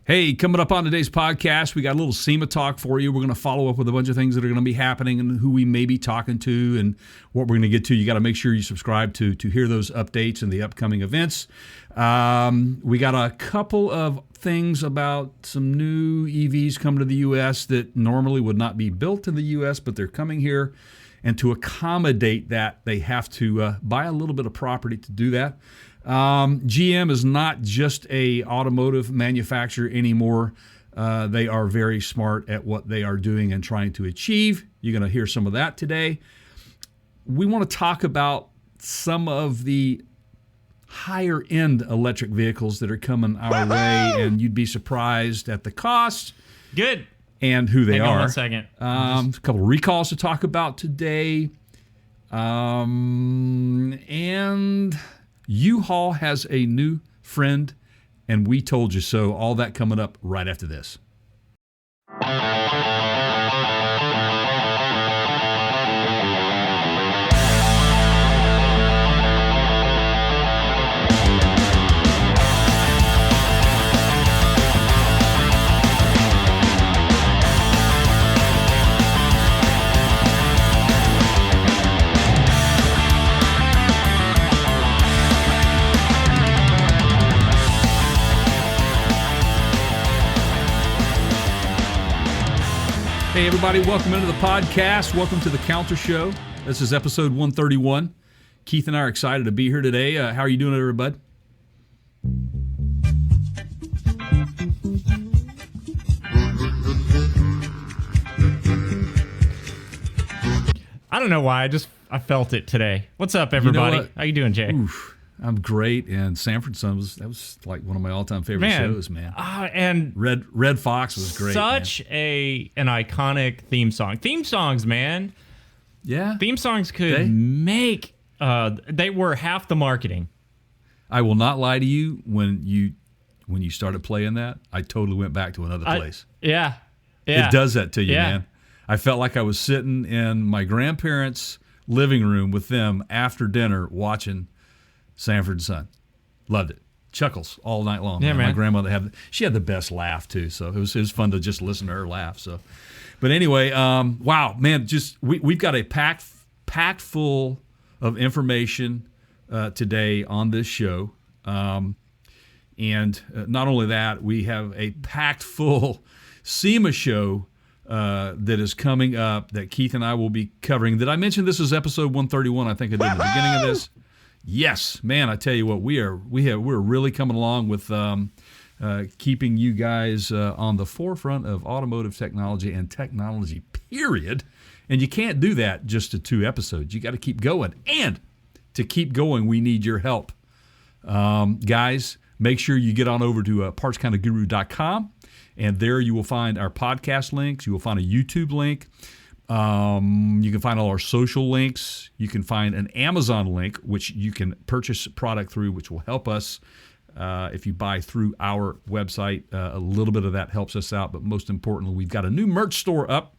Hey, coming up on today's podcast, we got a little SEMA talk for you. We're going to follow up with a bunch of things that are going to be happening and who we may be talking to and what we're going to get to. You got to make sure you subscribe to hear those updates and the upcoming events. We got a couple of things about some new EVs coming to the U.S. that normally would not be built in the U.S., but they're coming here. And to accommodate that, they have to buy a little bit of property to do that. GM is not just a automotive manufacturer anymore. They are very smart at what they are doing and trying to achieve. You're going to hear some of that today. We want to talk about some of the higher end electric vehicles that are coming our way, and you'd be surprised at the cost. Good. And who they Hang on are. 1 second. A couple of recalls to talk about today. And U-Haul has a new friend, and we told you so. All that coming up right after this. Hey, everybody, welcome into the podcast. Welcome to the Counter Show. This is episode 131. Keith and I are excited to be here today. How are you doing, everybody? I don't know why. I felt it today. What's up, everybody? You know what? How you doing, Jay? Oof, I'm great. And Sanford Son was like one of my all-time favorite shows, man. And Red Fox was great. Such an iconic theme song. Theme songs, man. Yeah. Theme songs could make. They were half the marketing. I will not lie to you. When you started playing that, I totally went back to another place. Yeah. It does that to you, Yeah. man. I felt like I was sitting in my grandparents' living room with them after dinner watching Sanford Son. Loved it. Chuckles all night long. Yeah, man. My grandmother had the best laugh too, so it was fun to just listen to her laugh. So, but anyway, wow, man, we've got a packed full of information today on this show, and not only that, we have a packed full SEMA show that is coming up that Keith and I will be covering. Did I mention this is episode 131? I think I did at the beginning of this. Yes, man, I tell you what, we're really coming along with keeping you guys on the forefront of automotive technology and technology, period. And you can't do that just to 2 episodes. You got to keep going. And to keep going, we need your help. Guys, make sure you get on over to partskinda.guru.com, and there you will find our podcast links. You will find a YouTube link. You can find all our social links. You can find an Amazon link, which you can purchase product through, which will help us if you buy through our website. A little bit of that helps us out, but most importantly, we've got a new merch store up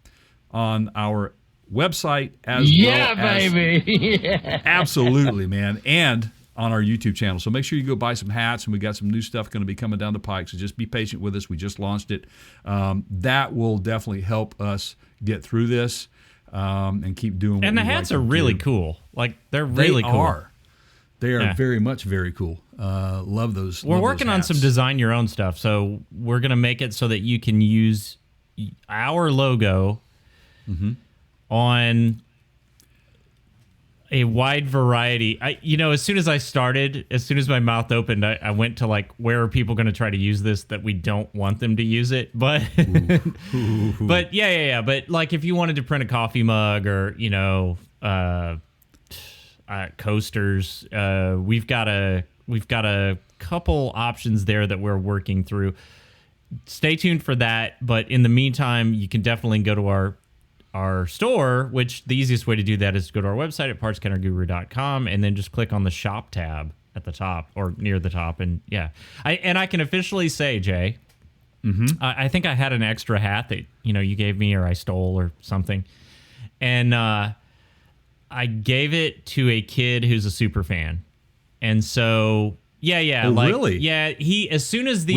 on our website as well as... baby! Absolutely, man. And on our YouTube channel. So make sure you go buy some hats, and we got some new stuff going to be coming down the pike, so just be patient with us. We just launched it. That will definitely help us get through this and keep doing what And the we hats like are to really do. cool. Like, they're really cool. They are Yeah. very much very cool. Love those. We're working on some design your own stuff, so we're going to make it so that you can use our logo on a wide variety. As soon as my mouth opened, I went to like, where are people going to try to use this that we don't want them to use it? But, but yeah. But like, if you wanted to print a coffee mug or, coasters, we've got a couple options there that we're working through. Stay tuned for that. But in the meantime, you can definitely go to our store, which the easiest way to do that is to go to our website at partskinderguru.com and then just click on the shop tab at the top or near the top. And yeah, I can officially say, Jay, I think I had an extra hat that, you gave me or I stole or something. And I gave it to a kid who's a super fan. And so, Yeah. Oh, like, really? Yeah, he as soon as the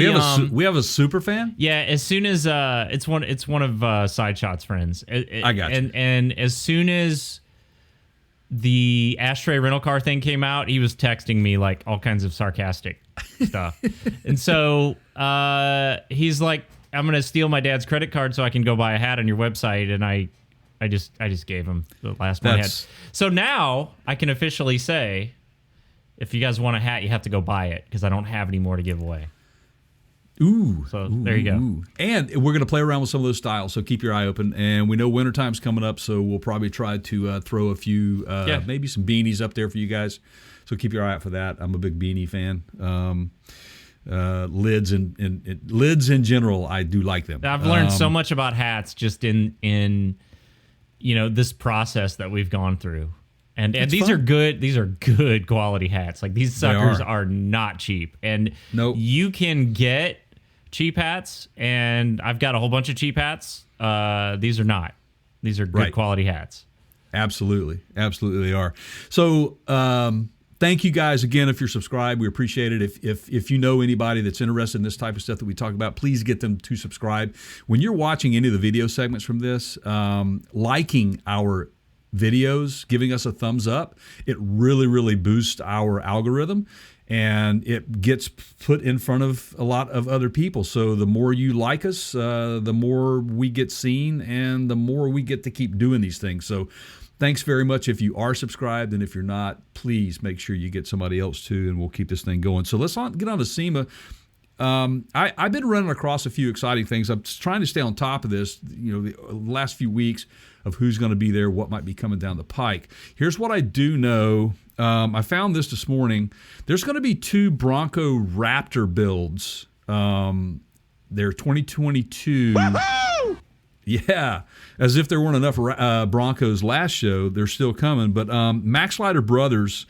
we have a super fan. Yeah, as soon as it's one of Side Shot's friends. I got you. And as soon as the Ashtray rental car thing came out, he was texting me like all kinds of sarcastic stuff. And so he's like, I'm gonna steal my dad's credit card so I can go buy a hat on your website. And I just gave him the last one I had. So now I can officially say, if you guys want a hat, you have to go buy it because I don't have any more to give away. So there you go. And we're going to play around with some of those styles, so keep your eye open. And we know wintertime's coming up, so we'll probably try to throw a few, maybe some beanies up there for you guys. So keep your eye out for that. I'm a big beanie fan. Lids in general, I do like them. I've learned so much about hats just in this process that we've gone through. And these are good. These are good quality hats. Like these suckers are not cheap. And you can get cheap hats. And I've got a whole bunch of cheap hats. These are not. These are good quality hats. Absolutely, they are. So thank you guys again if you're subscribed. We appreciate it. If you know anybody that's interested in this type of stuff that we talk about, please get them to subscribe. When you're watching any of the video segments from this, liking our videos, giving us a thumbs up, it really boosts our algorithm and it gets put in front of a lot of other people. So the more you like us, the more we get seen and the more we get to keep doing these things. So thanks very much if you are subscribed, and if you're not, please make sure you get somebody else too, and we'll keep this thing going. So let's get on to SEMA. I've been running across a few exciting things. I'm trying to stay on top of this, the last few weeks of who's going to be there, what might be coming down the pike. Here's what I do know. I found this morning. There's going to be 2 Bronco Raptor builds. They're 2022. Woo-hoo! Yeah, as if there weren't enough Broncos last show. They're still coming. But Max Lighter Brothers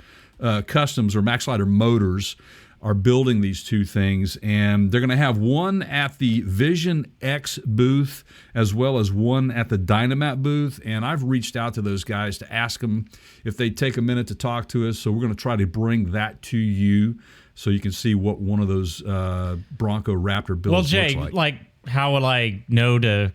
Customs, or Max Lighter Motors, are building these 2 things, and they're going to have one at the Vision X booth as well as one at the Dynamat booth. And I've reached out to those guys to ask them if they'd take a minute to talk to us. So we're going to try to bring that to you so you can see what one of those Bronco Raptor builds looks like. Well, Jay, how would I know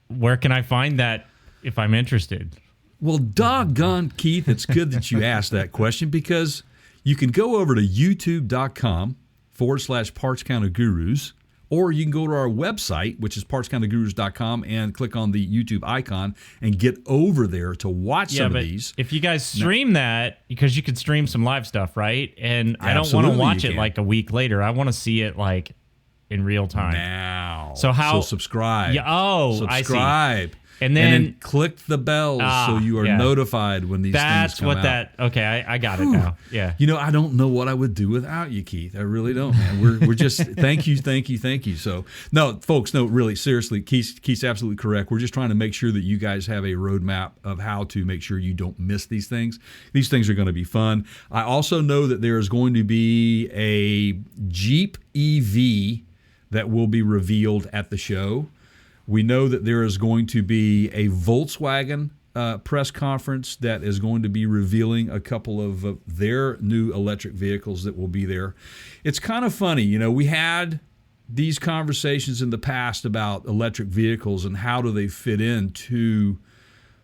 where can I find that if I'm interested? Well, doggone, Keith, it's good that you asked that question, because you can go over to youtube.com/Parts Counter Gurus, or you can go to our website, which is partscountergurus.com, and click on the YouTube icon and get over there to watch some of these. If you guys stream that, because you could stream some live stuff, right? And I don't want to watch it like a week later. I want to see it like in real time. Now. So subscribe. Yeah, subscribe. I see. And then click the bell so you are notified when these things come out. That's what okay, I got it now. Yeah. I don't know what I would do without you, Keith. I really don't, man. We're just thank you. So, no, folks, no, really, seriously, Keith's absolutely correct. We're just trying to make sure that you guys have a roadmap of how to make sure you don't miss these things. These things are going to be fun. I also know that there is going to be a Jeep EV that will be revealed at the show. We know that there is going to be a Volkswagen press conference that is going to be revealing a couple of their new electric vehicles that will be there. It's kind of funny, we had these conversations in the past about electric vehicles and how do they fit into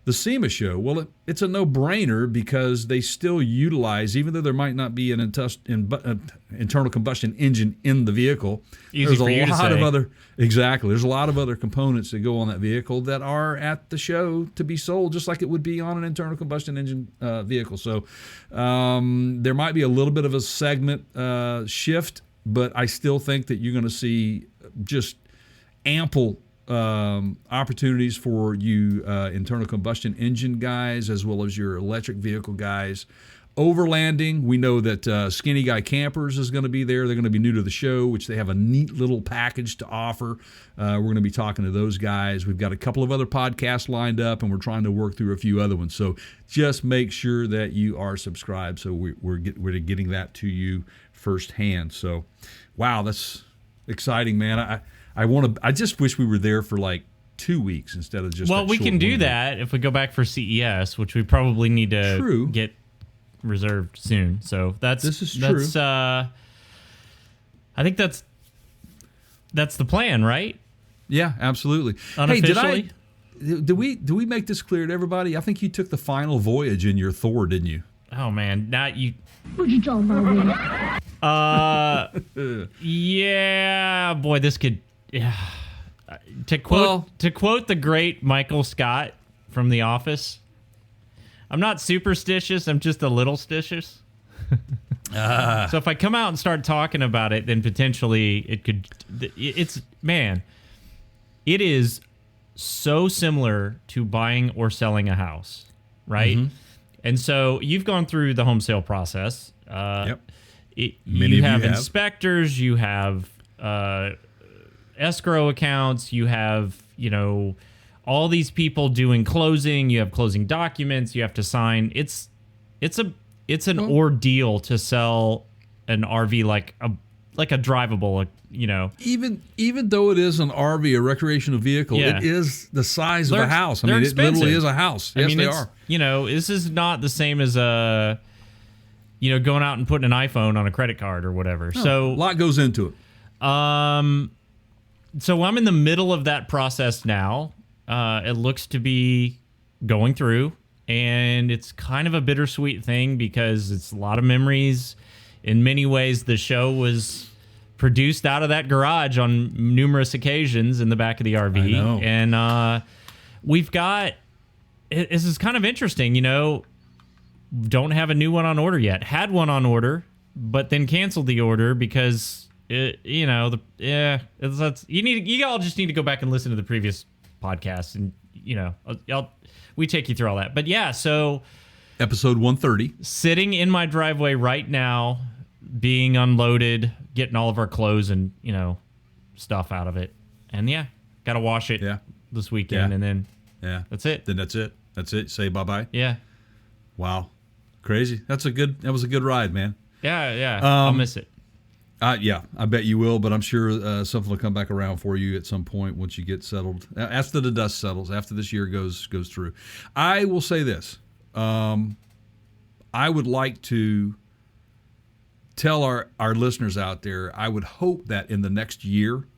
the SEMA show. Well, it's a no-brainer because they still utilize, even though there might not be an internal combustion engine in the vehicle, there's a lot of other there's a lot of other components that go on that vehicle that are at the show to be sold, just like it would be on an internal combustion engine vehicle. So there might be a little bit of a segment shift, but I still think that you're going to see just ample opportunities for you internal combustion engine guys as well as your electric vehicle guys. Overlanding, we know that Skinny Guy Campers is going to be there. They're going to be new to the show, which they have a neat little package to offer. We're going to be talking to those guys. We've got a couple of other podcasts lined up, and we're trying to work through a few other ones. So just make sure that you are subscribed so we're getting that to you firsthand. So, wow, that's exciting, man. I just wish we were there for like 2 weeks instead of just. Well, we can do that if we go back for CES, which we probably need to get reserved soon. So this is true. I think that's the plan, right? Yeah, absolutely. Unofficially? Hey, did we make this clear to everybody? I think you took the final voyage in your Thor, didn't you? Oh man, not you. 不知道吗我 Yeah, boy, this could. Yeah. To quote the great Michael Scott from The Office, I'm not superstitious. I'm just a little stitious. So if I come out and start talking about it, then potentially it could. It is so similar to buying or selling a house, right? Mm-hmm. And so you've gone through the home sale process. Yep. You have inspectors, you have escrow accounts, you have, all these people doing closing, you have closing documents, you have to sign. It's an ordeal to sell an RV like a drivable, Even though it is an RV, a recreational vehicle, it is the size of a house. I mean, it literally is a house. Yes, they are. This is not the same as going out and putting an iPhone on a credit card or whatever. No, so a lot goes into it. So I'm in the middle of that process now. It looks to be going through, and it's kind of a bittersweet thing because it's a lot of memories. In many ways, the show was produced out of that garage on numerous occasions in the back of the RV. I know. And we've got, this is kind of interesting, don't have a new one on order yet. Had one on order, but then canceled the order because, you all just need to go back and listen to the previous podcast and, we take you through all that. But yeah, so. Episode 130. Sitting in my driveway right now, being unloaded, getting all of our clothes and, stuff out of it. And yeah, got to wash it this weekend. And then that's it. Then that's it. That's it. Say bye-bye. Yeah. Wow. Crazy. That was a good ride, man. Yeah. I'll miss it. Yeah, I bet you will, but I'm sure something will come back around for you at some point once you get settled. After the dust settles, after this year goes through. I will say this. I would like to tell our listeners out there, I would hope that in the next year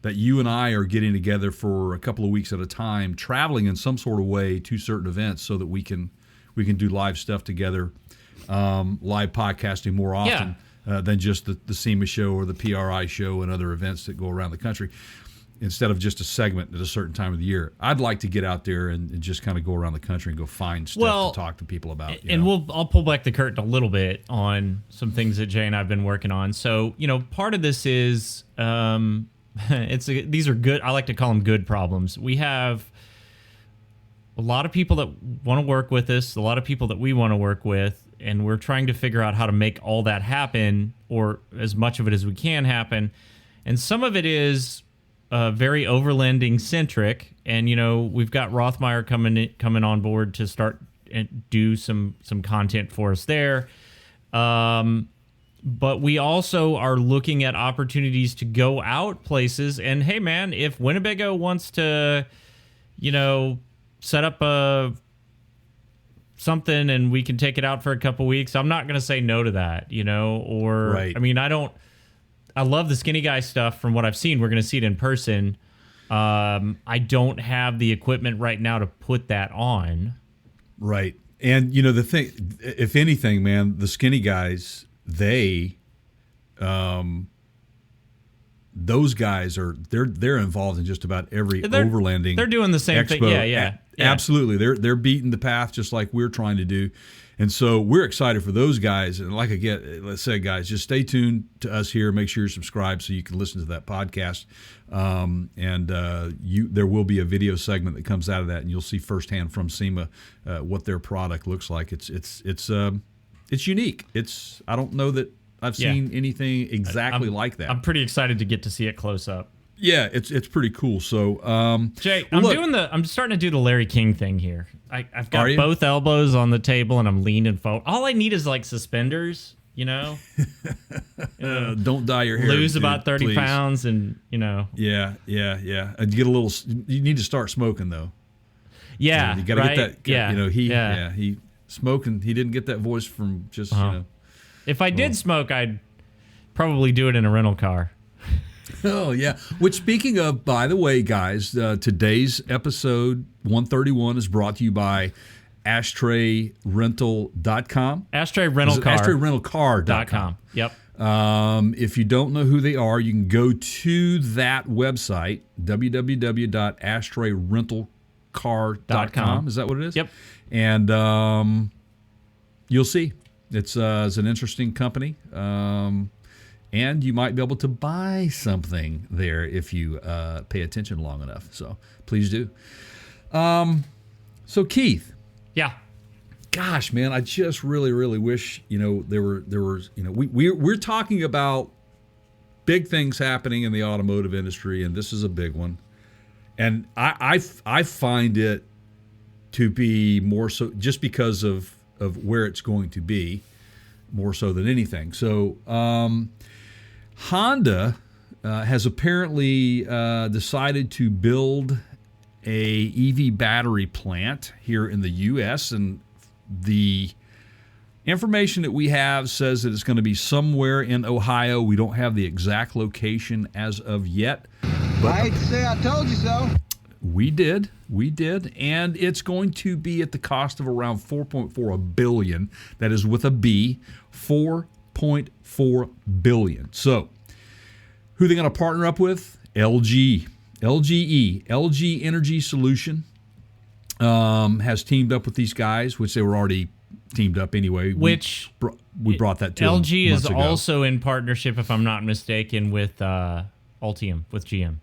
that you and I are getting together for a couple of weeks at a time, traveling in some sort of way to certain events so that we can do live stuff together, live podcasting more often than just the SEMA show or the PRI show and other events that go around the country. Instead of just a segment at a certain time of the year, I'd like to get out there and just kind of go around the country and go find stuff to talk to people about. I'll pull back the curtain a little bit on some things that Jay and I've been working on. So, part of this is these are good. I like to call them good problems. We have a lot of people that want to work with us, a lot of people that we want to work with, and we're trying to figure out how to make all that happen, or as much of it as we can happen. And some of it is very overlanding centric, and we've got Rothmeyer coming on board to start and do some content for us there. But we also are looking at opportunities to go out places. And hey, man, if Winnebago wants to, set up something and we can take it out for a couple weeks, I'm not going to say no to that. Right. I mean, I love the Skinny Guy stuff from what I've seen. We're going to see it in person. I don't have the equipment right now to put that on. Right. And, the thing, if anything, man, the Skinny Guys, those guys they're involved in just about every overlanding. They're doing the same expo. thing. Yeah. Absolutely. They're beating the path just like we're trying to do. And so we're excited for those guys. And like let's say, guys, just stay tuned to us here. Make sure you're subscribed so you can listen to that podcast. There will be a video segment that comes out of that, and you'll see firsthand from SEMA what their product looks like. It's unique. I don't know that I've seen anything exactly like that. I'm pretty excited to get to see it close up. Yeah, it's pretty cool. So, Jay, I'm starting to do the Larry King thing here. I've got both elbows on the table and I'm leaning forward. All I need is like suspenders, Don't dye your hair. Lose about 30 pounds and, Yeah. And get a little. You need to start smoking though. Yeah, you got to get that. He smoking. He didn't get that voice from just. If I did smoke, I'd Probably do it in a rental car. Oh, yeah. Which, speaking of, by the way, guys, today's episode 131 is brought to you by AshtayRental.com. AshtayRentalCar.com. Yep. If you don't know who they are, you can go to that website, www.AshtayRentalCar.com. Is that what it is? Yep. And you'll see. It's an interesting company. And you might be able to buy something there if you pay attention long enough. So please do. So Keith. Yeah. Gosh, man, I just really, really wish, there was, we're talking about big things happening in the automotive industry, and this is a big one. And I find it to be more so just because of where it's going to be, more so than anything. So Honda has apparently decided to build a EV battery plant here in the U.S., and the information that we have says that it's going to be somewhere in Ohio. We don't have the exact location as of yet. But I hate to say I told you so. We did, and it's going to be at the cost of around $4.4 billion. That is with a B, $4.4 billion. So, who are they going to partner up with? LG Energy Solution has teamed up with these guys, which they were already teamed up anyway. Which we brought that to LG them is ago. Also in partnership, if I'm not mistaken, with Ultium, with GM.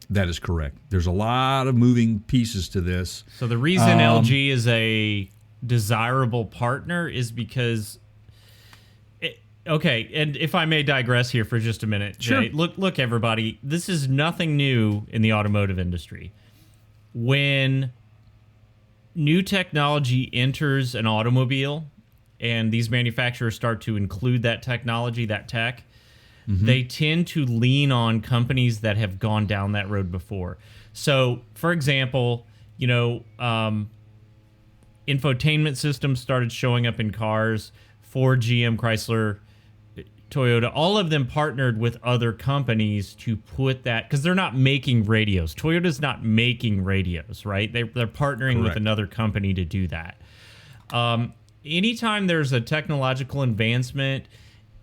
That is correct. There's a lot of moving pieces to this. So the reason LG is a desirable partner is because... Okay, and if I may digress here for just a minute, Jay, sure. Look, everybody, this is nothing new in the automotive industry. When new technology enters an automobile and these manufacturers start to include that technology, that tech, they tend to lean on companies that have gone down that road before. So, for example, infotainment systems started showing up in cars. Ford, GM, Chrysler, Toyota, all of them partnered with other companies to put that, because they're not making radios. Toyota's not making radios, right? They're partnering Correct. with another company to do that. Anytime there's a technological advancement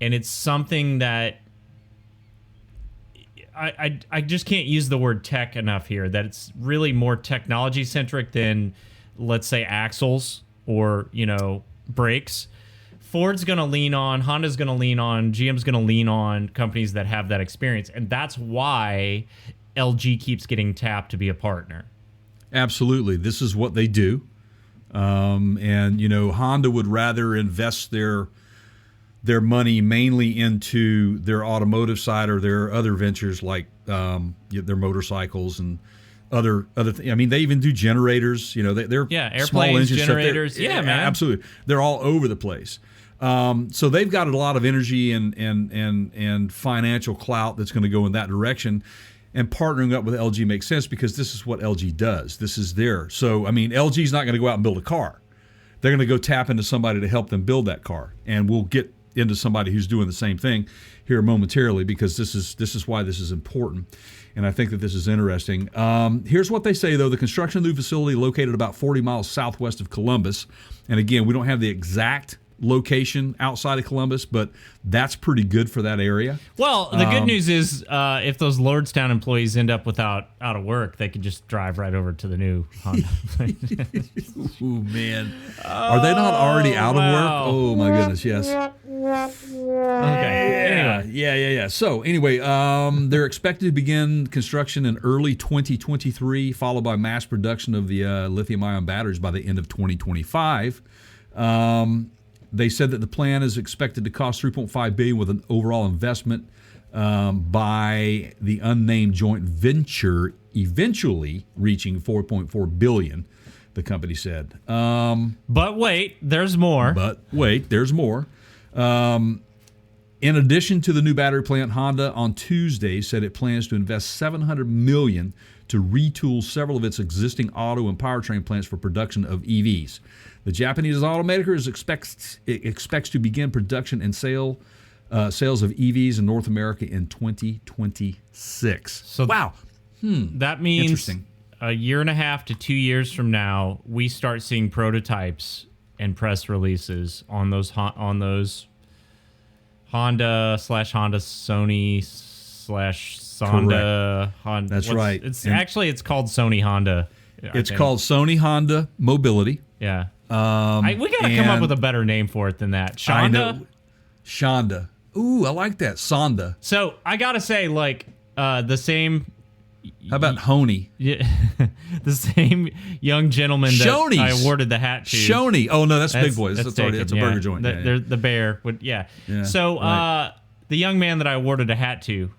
and it's something that I just can't use the word tech enough here, that it's really more technology centric than, let's say, axles or, brakes. Ford's going to lean on, Honda's going to lean on, GM's going to lean on companies that have that experience. And that's why LG keeps getting tapped to be a partner. Absolutely. This is what they do. And Honda would rather invest their money mainly into their automotive side or their other ventures like their motorcycles and other things. I mean, they even do generators. They're airplanes, small engine generators. Stuff. Yeah, man, absolutely. They're all over the place. So they've got a lot of energy and financial clout that's going to go in that direction. And partnering up with LG makes sense because this is what LG does. This is their. So I mean, LG's not going to go out and build a car. They're going to go tap into somebody to help them build that car, and we'll get into somebody who's doing the same thing here momentarily, because this is why this is important, and I think that this is interesting. Here's what they say, though. The construction of the new facility located about 40 miles southwest of Columbus, and again, we don't have the exact location outside of Columbus, but that's pretty good for that area. Well, the good news is if those Lordstown employees end up out of work, they can just drive right over to the new Honda. Ooh, man. Are they not already out of work? Oh, my goodness, yes. Okay. Anyway. Yeah. So, anyway, they're expected to begin construction in early 2023, followed by mass production of the lithium-ion batteries by the end of 2025. They said that the plan is expected to cost $3.5 billion with an overall investment by the unnamed joint venture eventually reaching $4.4 billion, the company said. But wait, there's more. In addition to the new battery plant, Honda on Tuesday said it plans to invest $700 million to retool several of its existing auto and powertrain plants for production of EVs. The Japanese automaker expects to begin production and sale sales of EVs in North America in 2026. So wow. That means Interesting. a year and a half to 2 years from now, we start seeing prototypes and press releases on those Honda Sony Sonda. Honda. That's right. It's called Sony Honda. It's called Sony Honda Mobility. Yeah. We got to come up with a better name for it than that. Shonda? Shonda. Ooh, I like that. Sonda. So I got to say, the same... How about Honey? Yeah, the same young gentleman that Shoney's. I awarded the hat to. Shoney. Oh, no, that's Big Boy. That's a burger joint. The bear. So right. The young man that I awarded a hat to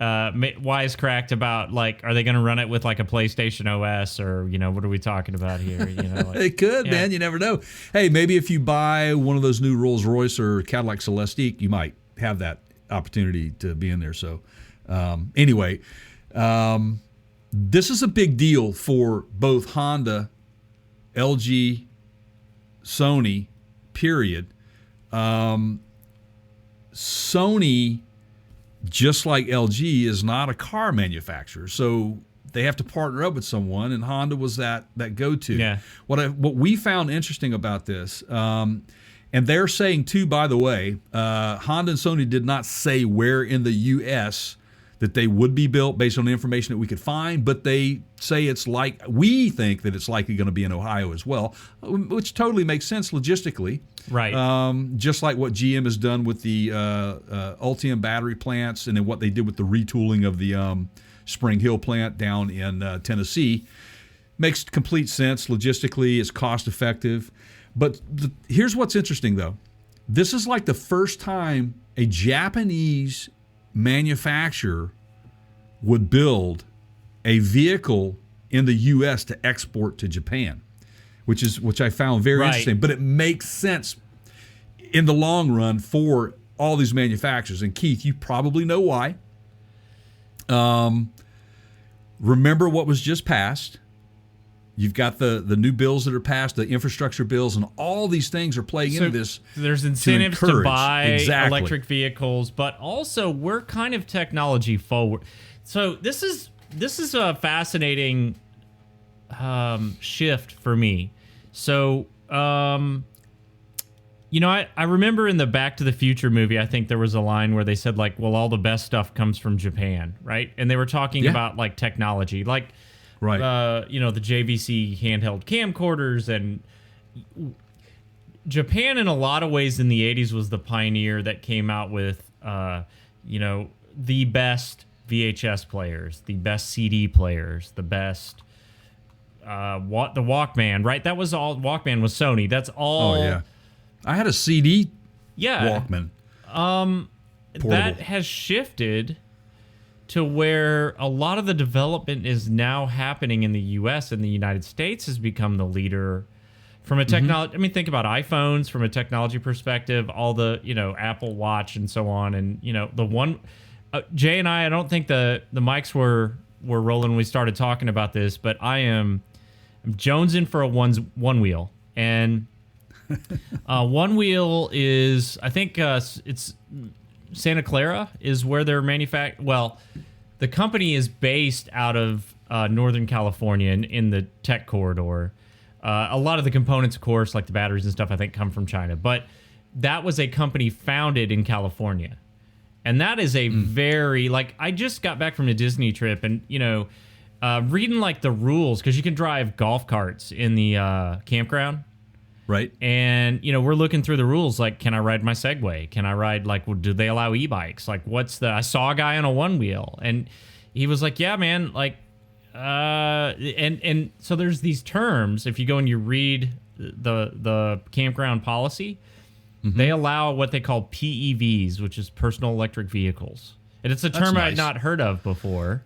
wisecracked about, are they going to run it with a PlayStation OS or, what are we talking about here? It could, man. You never know. Hey, maybe if you buy one of those new Rolls Royce or Cadillac Celestiq, you might have that opportunity to be in there. So anyway, this is a big deal for both Honda, LG, Sony, period. Sony, just like LG, is not a car manufacturer, so they have to partner up with someone, and Honda was that go-to. Yeah. What we found interesting about this, and they're saying too, by the way, Honda and Sony did not say where in the U.S. that they would be built based on the information that we could find, but they say we think that it's likely going to be in Ohio as well, which totally makes sense logistically. Right. Just like what GM has done with the Ultium battery plants and then what they did with the retooling of the Spring Hill plant down in Tennessee. Makes complete sense logistically. It's cost effective. But here's what's interesting, though. This is the first time a Japanese manufacturer would build a vehicle in the U.S. to export to Japan, which I found very interesting. But it makes sense in the long run for all these manufacturers. And Keith, you probably know why. Remember what was just passed. You've got the new bills that are passed, the infrastructure bills, and all these things are playing into this. There's incentives to buy electric vehicles, but also we're kind of technology forward. So this is a fascinating shift for me. So, I remember in the Back to the Future movie, I think there was a line where they said, all the best stuff comes from Japan, right? And they were talking about, technology, right. The JVC handheld camcorders, and Japan in a lot of ways in the 80s was the pioneer that came out with, the best VHS players, the best CD players, the best, the Walkman, right? That was all, Walkman was Sony. That's all. Oh, yeah. I had a CD Walkman. That has shifted to where a lot of the development is now happening in the U.S. and the United States has become the leader from a technology. I mean, think about iPhones from a technology perspective, all the, Apple Watch and so on. And, the one, Jay and I don't think the mics were rolling when we started talking about this, but I'm jonesing for a one wheel. And one wheel is, I think it's Santa Clara is where they're manufactured. Well, the company is based out of Northern California in the tech corridor. A lot of the components, of course, like the batteries and stuff, I think come from China. But that was a company founded in California. And that is a very, I just got back from a Disney trip and, reading the rules, because you can drive golf carts in the campground. Right. And, we're looking through the rules, can I ride my Segway? Can I ride, do they allow e-bikes? I saw a guy on a one wheel and he was like, yeah, man, and so there's these terms. If you go and you read the campground policy, they allow what they call PEVs, which is personal electric vehicles. And it's a term I'd not heard of before.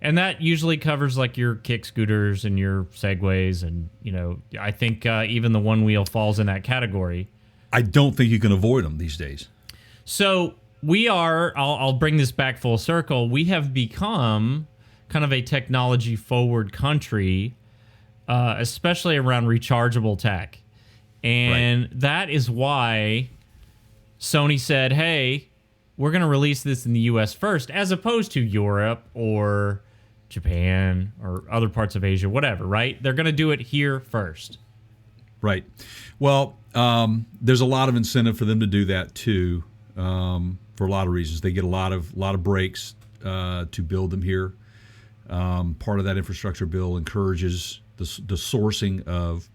And that usually covers your kick scooters and your Segways. And, I think even the one wheel falls in that category. I don't think you can avoid them these days. So I'll bring this back full circle. We have become kind of a technology forward country, especially around rechargeable tech. And that is why Sony said, hey, we're going to release this in the U.S. first, as opposed to Europe or Japan or other parts of Asia, whatever, right? They're going to do it here first. Right. Well, there's a lot of incentive for them to do that too, for a lot of reasons. They get a lot of breaks to build them here. Part of that infrastructure bill encourages the sourcing of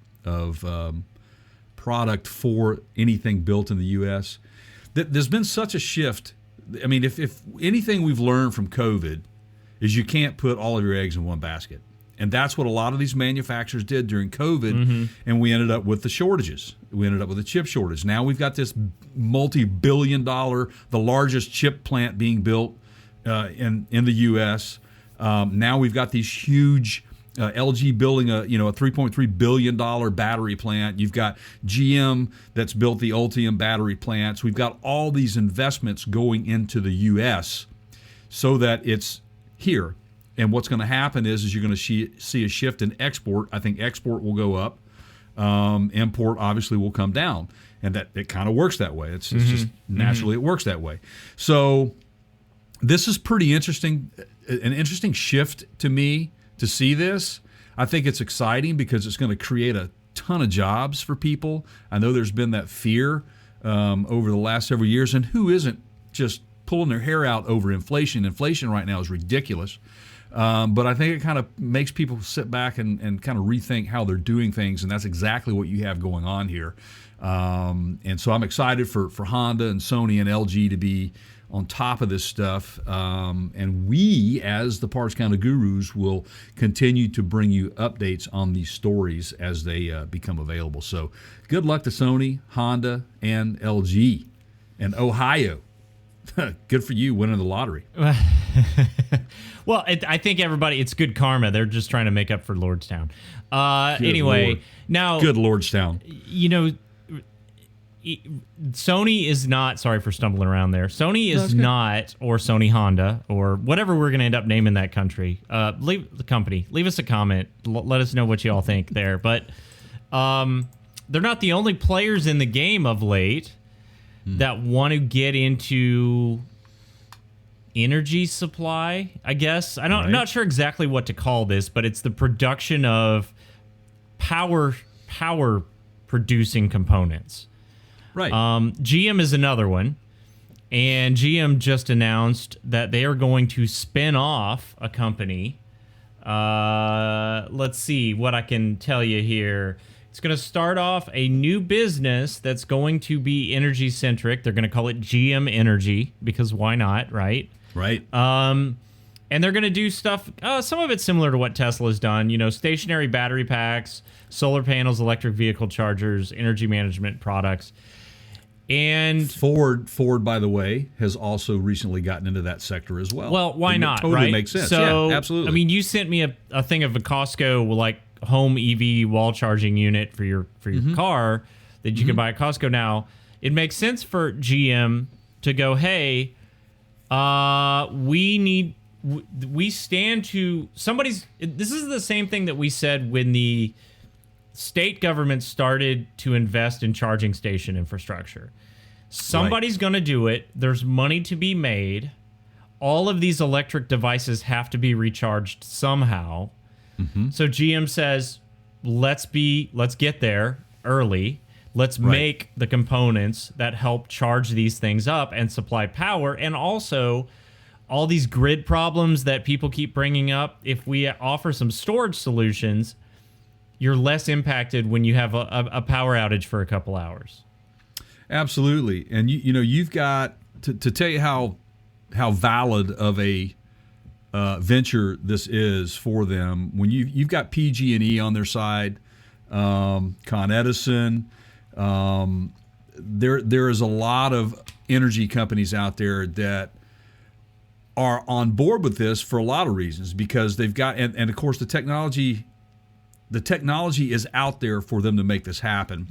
product for anything built in the U.S. There's been such a shift. I mean, if anything we've learned from COVID is you can't put all of your eggs in one basket. And that's what a lot of these manufacturers did during COVID, and we ended up with the shortages. We ended up with a chip shortage. Now we've got this multi-billion-dollar, the largest chip plant being built in the U.S. Now we've got these huge LG building a $3.3 billion battery plant. You've got GM that's built the Ultium battery plants. We've got all these investments going into the U.S. so that it's here. And what's going to happen is you're going to see a shift in export. I think export will go up. Import obviously will come down. And that it kind of works that way. It's just naturally it works that way. So this is pretty interesting, an interesting shift to me to see this. I think it's exciting because it's going to create a ton of jobs for people. I know there's been that fear over the last several years. And who isn't just pulling their hair out over inflation? Inflation right now is ridiculous. But I think it kind of makes people sit back and kind of rethink how they're doing things, and that's exactly what you have going on here. And so I'm excited for Honda and Sony and LG to be on top of this stuff. And we, as the Parts Counter Gurus, will continue to bring you updates on these stories as they become available. So good luck to Sony, Honda, and LG. And Ohio, good for you winning the lottery. Well, I think everybody, it's good karma. They're just trying to make up for Lordstown. Anyway, Lord. now... Good Lordstown. You know, Sony is not... Sorry for stumbling around there. Sony is not, or Sony Honda, or whatever we're going to end up naming that country. Leave the company. Leave us a comment. Let us know what you all think there. But they're not the only players in the game of late that want to get into... energy supply, I guess. I'm not sure exactly what to call this, but it's the production of power producing components. Right. GM is another one, and GM just announced that they are going to spin off a company. Let's see what I can tell you here. It's going to start off a new business that's going to be energy centric. They're going to call it GM Energy because why not, right? Right. And they're going to do stuff, some of it's similar to what Tesla's done, stationary battery packs, solar panels, electric vehicle chargers, energy management products. And Ford, by the way, has also recently gotten into that sector as well. Well, why not, totally right? Makes sense. So, yeah, absolutely. I mean, you sent me a thing of a Costco, like, home EV wall charging unit for your car that you can buy at Costco now. It makes sense for GM to go, hey... we stand to this is the same thing that we said when the state government started to invest in charging station infrastructure. Somebody's going to do it. There's money to be made. All of these electric devices have to be recharged somehow. So GM says, let's get there early. Let's make the components that help charge these things up and supply power. And also, all these grid problems that people keep bringing up, if we offer some storage solutions, you're less impacted when you have a power outage for a couple hours. Absolutely. And, you've got, to tell you how valid of a venture this is for them, when you've got PG&E on their side, Con Edison... there is a lot of energy companies out there that are on board with this for a lot of reasons because they've got and of course the technology is out there for them to make this happen.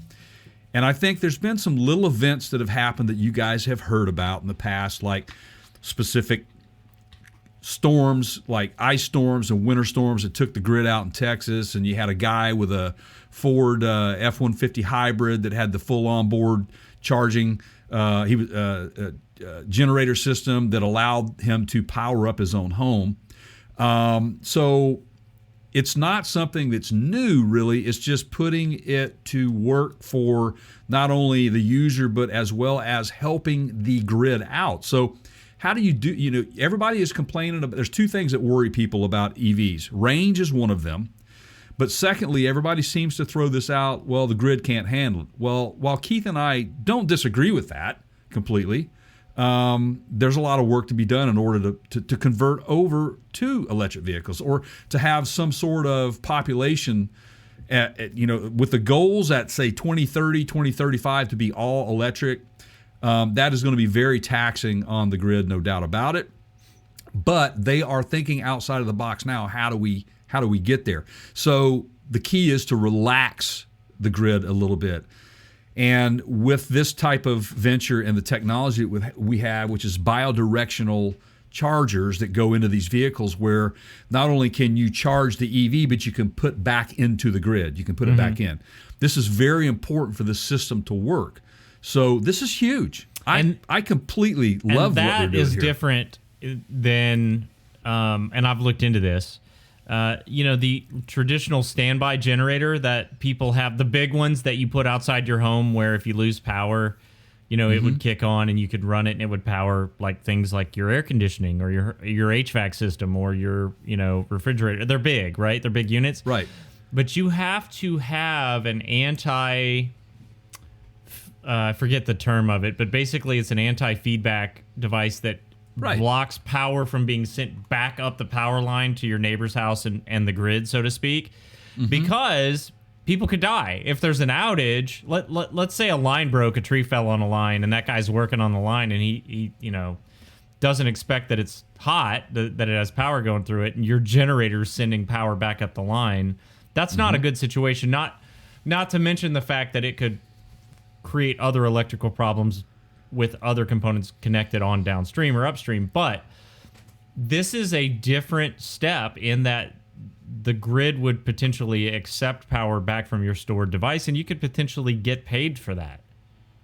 And I think there's been some little events that have happened that you guys have heard about in the past, like specific storms, like ice storms and winter storms that took the grid out in Texas, and you had a guy with a Ford F-150 hybrid that had the full onboard charging he was a generator system that allowed him to power up his own home. So it's not something that's new, really. It's just putting it to work for not only the user, but as well as helping the grid out. So how do you do, everybody is complaining about, there's two things that worry people about EVs. Range is one of them. But secondly, everybody seems to throw this out, well, the grid can't handle it. Well, while Keith and I don't disagree with that completely, there's a lot of work to be done in order to convert over to electric vehicles, or to have some sort of population with the goals at, say, 2030, 2035 to be all electric. That is going to be very taxing on the grid, no doubt about it. But they are thinking outside of the box now. How do we get there? So the key is to relax the grid a little bit. And with this type of venture and the technology that we have, which is bidirectional chargers that go into these vehicles, where not only can you charge the EV, but you can put back into the grid. You can put it back in. This is very important for the system to work. So this is huge. I completely love what they're doing here. That is different than, and I've looked into this, the traditional standby generator that people have, the big ones that you put outside your home, where if you lose power, it would kick on and you could run it and it would power like things like your air conditioning or your HVAC system or your, refrigerator. They're big, right? They're big units. Right. But you have to have an I forget the term of it, but basically it's an anti-feedback device that blocks power from being sent back up the power line to your neighbor's house and the grid, so to speak, because people could die. If there's an outage, let's say a line broke, a tree fell on a line, and that guy's working on the line, and he doesn't expect that it's hot, that it has power going through it, and your generator's sending power back up the line. That's not a good situation. Not to mention the fact that it could create other electrical problems with other components connected on downstream or upstream. But this is a different step in that the grid would potentially accept power back from your stored device, and you could potentially get paid for that.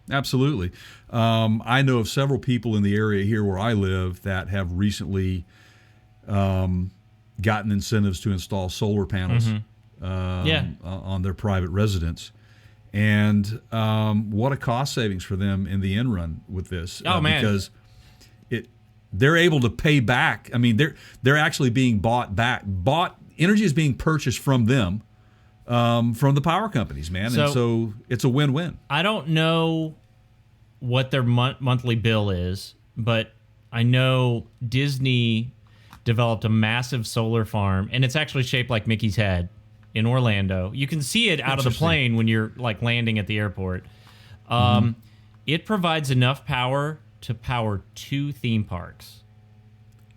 Absolutely. I know of several people in the area here where I live that have recently gotten incentives to install solar panels on their private residence. And what a cost savings for them in the end run with this. Man. Because they're able to pay back. I mean, they're actually being bought back. Energy is being purchased from them, from the power companies, man. And so it's a win-win. I don't know what their monthly bill is, but I know Disney developed a massive solar farm, and it's actually shaped like Mickey's head in Orlando. You can see it out of the plane when you're like landing at the airport. It provides enough power to power 2 theme parks.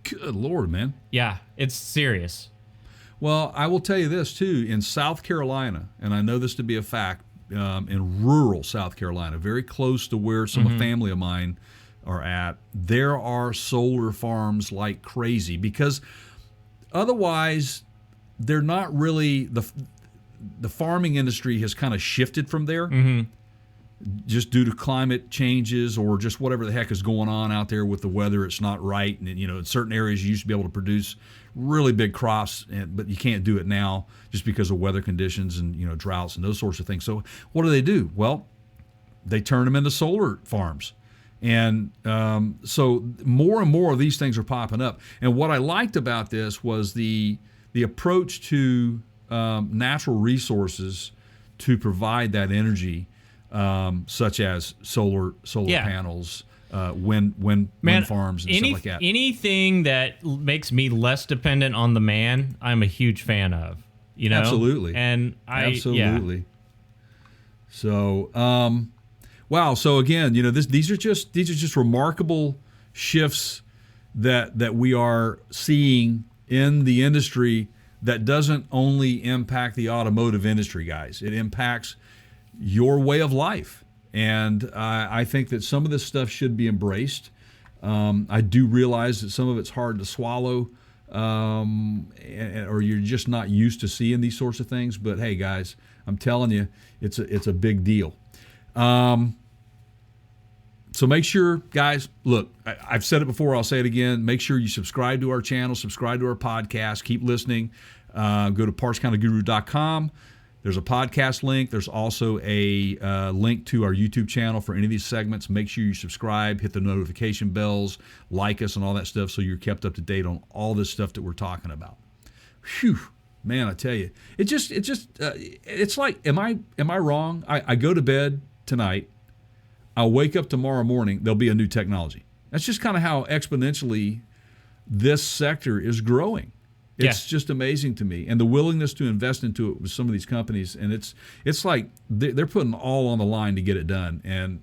Good Lord, man. Yeah, it's serious. Well, I will tell you this, too. In South Carolina, and I know this to be a fact, in rural South Carolina, very close to where some a family of mine are at, there are solar farms like crazy, because otherwise they're not really, the farming industry has kind of shifted from there. Just due to climate changes or just whatever the heck is going on out there with the weather. It's not right. And, in certain areas you used to be able to produce really big crops, but you can't do it now just because of weather conditions and, droughts and those sorts of things. So what do? Well, they turn them into solar farms. And so more and more of these things are popping up. And what I liked about this was the approach to natural resources to provide that energy, such as solar panels, wind farms, and stuff like that. Anything that makes me less dependent on the man, I'm a huge fan of. Absolutely, and absolutely. Yeah. So, wow. So again, these are just remarkable shifts that we are seeing in the industry. That doesn't only impact the automotive industry, guys. It impacts your way of life. And I think that some of this stuff should be embraced. I do realize that some of it's hard to swallow, or you're just not used to seeing these sorts of things. But hey, guys, I'm telling you, it's a big deal. So make sure, guys, look, I've said it before, I'll say it again. Make sure you subscribe to our channel, subscribe to our podcast, keep listening. Go to partscounterguru.com. There's a podcast link. There's also a link to our YouTube channel for any of these segments. Make sure you subscribe, hit the notification bells, like us and all that stuff so you're kept up to date on all this stuff that we're talking about. Whew, man, I tell you. It's like, am I wrong? I go to bed tonight. I'll wake up tomorrow morning, there'll be a new technology. That's just kind of how exponentially this sector is growing. It's just amazing to me, and the willingness to invest into it with some of these companies, and it's like they're putting all on the line to get it done. And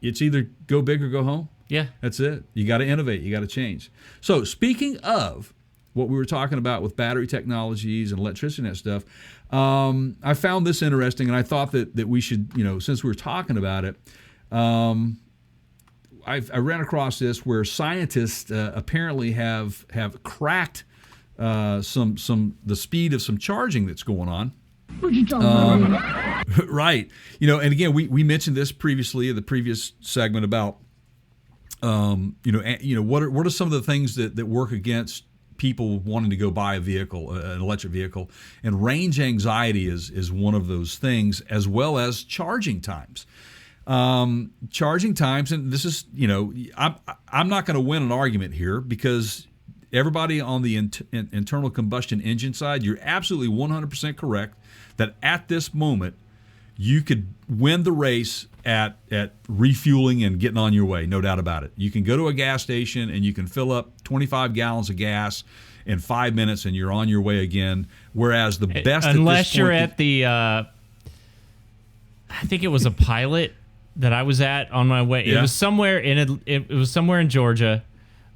it's either go big or go home. Yeah, that's it. You got to innovate. You got to change. So speaking of what we were talking about with battery technologies and electricity and that stuff, I found this interesting, and I thought that we should, since we were talking about it, I ran across this where scientists apparently have cracked the speed of some charging that's going on. What you talking about? Right. And again, we mentioned this previously in the previous segment about, what are some of the things that work against people wanting to go buy a vehicle, an electric vehicle, and range anxiety is one of those things, as well as charging times. Charging times, and this is, I'm not going to win an argument here because everybody on the internal combustion engine side, you're absolutely 100% correct that at this moment you could win the race at refueling and getting on your way, no doubt about it. You can go to a gas station and you can fill up 25 gallons of gas in 5 minutes and you're on your way again, whereas the best unless you're at the I think it was a Pilot that I was at on my way. Yeah. It was somewhere in Georgia.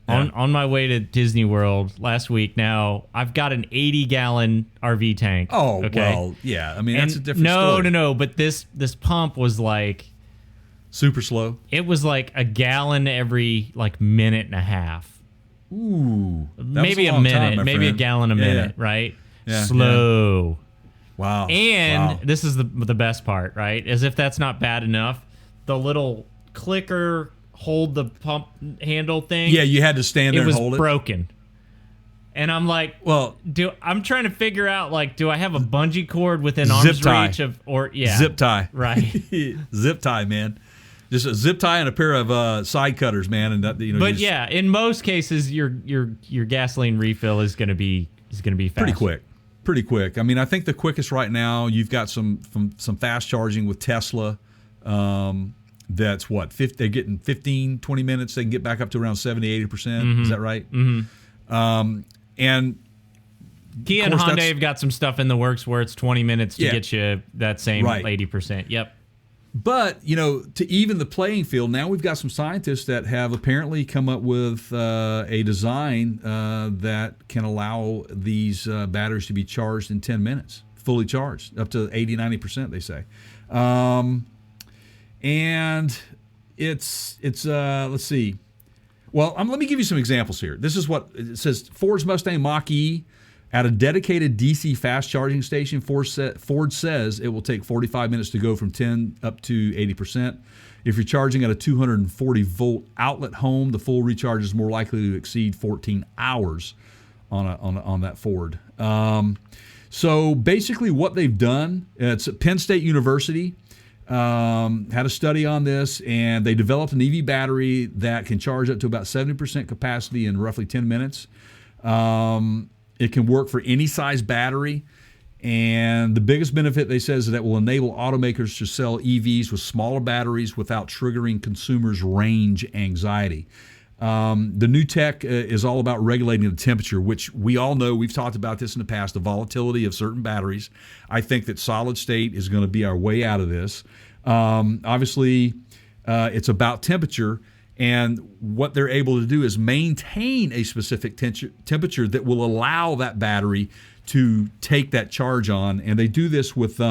On my way to Disney World last week. Now, I've got an 80-gallon RV tank. Oh, okay? Well, yeah. I mean, that's a different story. No. But this pump was like... super slow? It was like a gallon every minute and a half. Ooh. Maybe a minute. Maybe a gallon a minute, right? Yeah, slow. Yeah. Wow. And this is the best part, right? As if that's not bad enough, the little clicker... hold the pump handle thing. Yeah, you had to stand there and hold it. It was broken. And I'm like, I'm trying to figure out, do I have a bungee cord within arm's reach of, zip tie. Right. Zip tie, man. Just a zip tie and a pair of side cutters, man. And that, but in most cases, your gasoline refill is going to be fast. Pretty quick. I mean, I think the quickest right now, you've got some fast charging with Tesla. That's they're getting 15, 20 minutes. They can get back up to around 70, 80%. Mm-hmm. Is that right? Mm-hmm. And Kia and Hyundai have got some stuff in the works where it's 20 minutes to get you that same 80%. Yep. But, to even the playing field, now we've got some scientists that have apparently come up with a design that can allow these batteries to be charged in 10 minutes, fully charged, up to 80, 90%, they say. And it's let's see. Well, let me give you some examples here. This is what it says. Ford's Mustang Mach-E at a dedicated DC fast charging station. Ford says it will take 45 minutes to go from 10 up to 80%. If you're charging at a 240 volt outlet home, the full recharge is more likely to exceed 14 hours on that Ford. So basically, what they've done, it's at Penn State University. Had a study on this, and they developed an EV battery that can charge up to about 70% capacity in roughly 10 minutes. It can work for any size battery, and the biggest benefit, they says, is that will enable automakers to sell EVs with smaller batteries without triggering consumers' range anxiety. The new tech is all about regulating the temperature, which we all know, we've talked about this in the past, the volatility of certain batteries. I think that solid state is going to be our way out of this. Obviously, it's about temperature, and what they're able to do is maintain a specific temperature that will allow that battery to take that charge on. And they do this with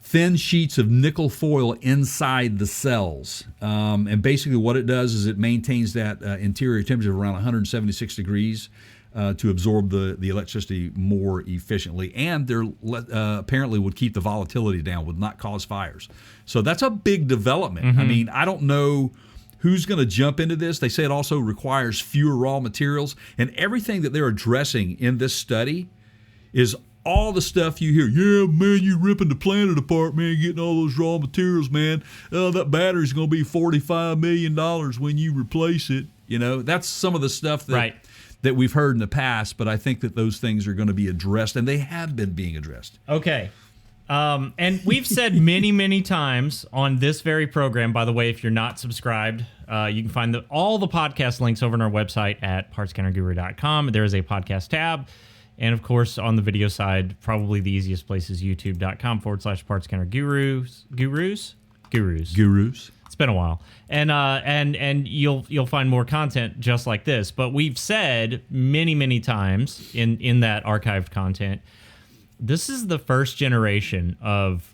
thin sheets of nickel foil inside the cells. And basically what it does is it maintains that interior temperature of around 176 degrees. to absorb the electricity more efficiently, and they're apparently would keep the volatility down, would not cause fires. So that's a big development. I mean, I don't know who's going to jump into this. They say it also requires fewer raw materials, and everything that they're addressing in this study is all the stuff you hear. Yeah, man, you ripping the planet apart, man, getting all those raw materials, man. That battery's going to be $45 million when you replace it. You know, that's some of the stuff that we've heard in the past, but I think that those things are going to be addressed, and they have been being addressed. Okay. And we've said many, many times on this very program, by the way, if you're not subscribed, you can find all the podcast links over on our website at partscounterguru.com. There is a podcast tab. And, of course, on the video side, probably the easiest place is youtube.com/partscountergurus. Gurus. It's been a while. And you'll find more content just like this. But we've said many, many times in that archived content, this is the first generation of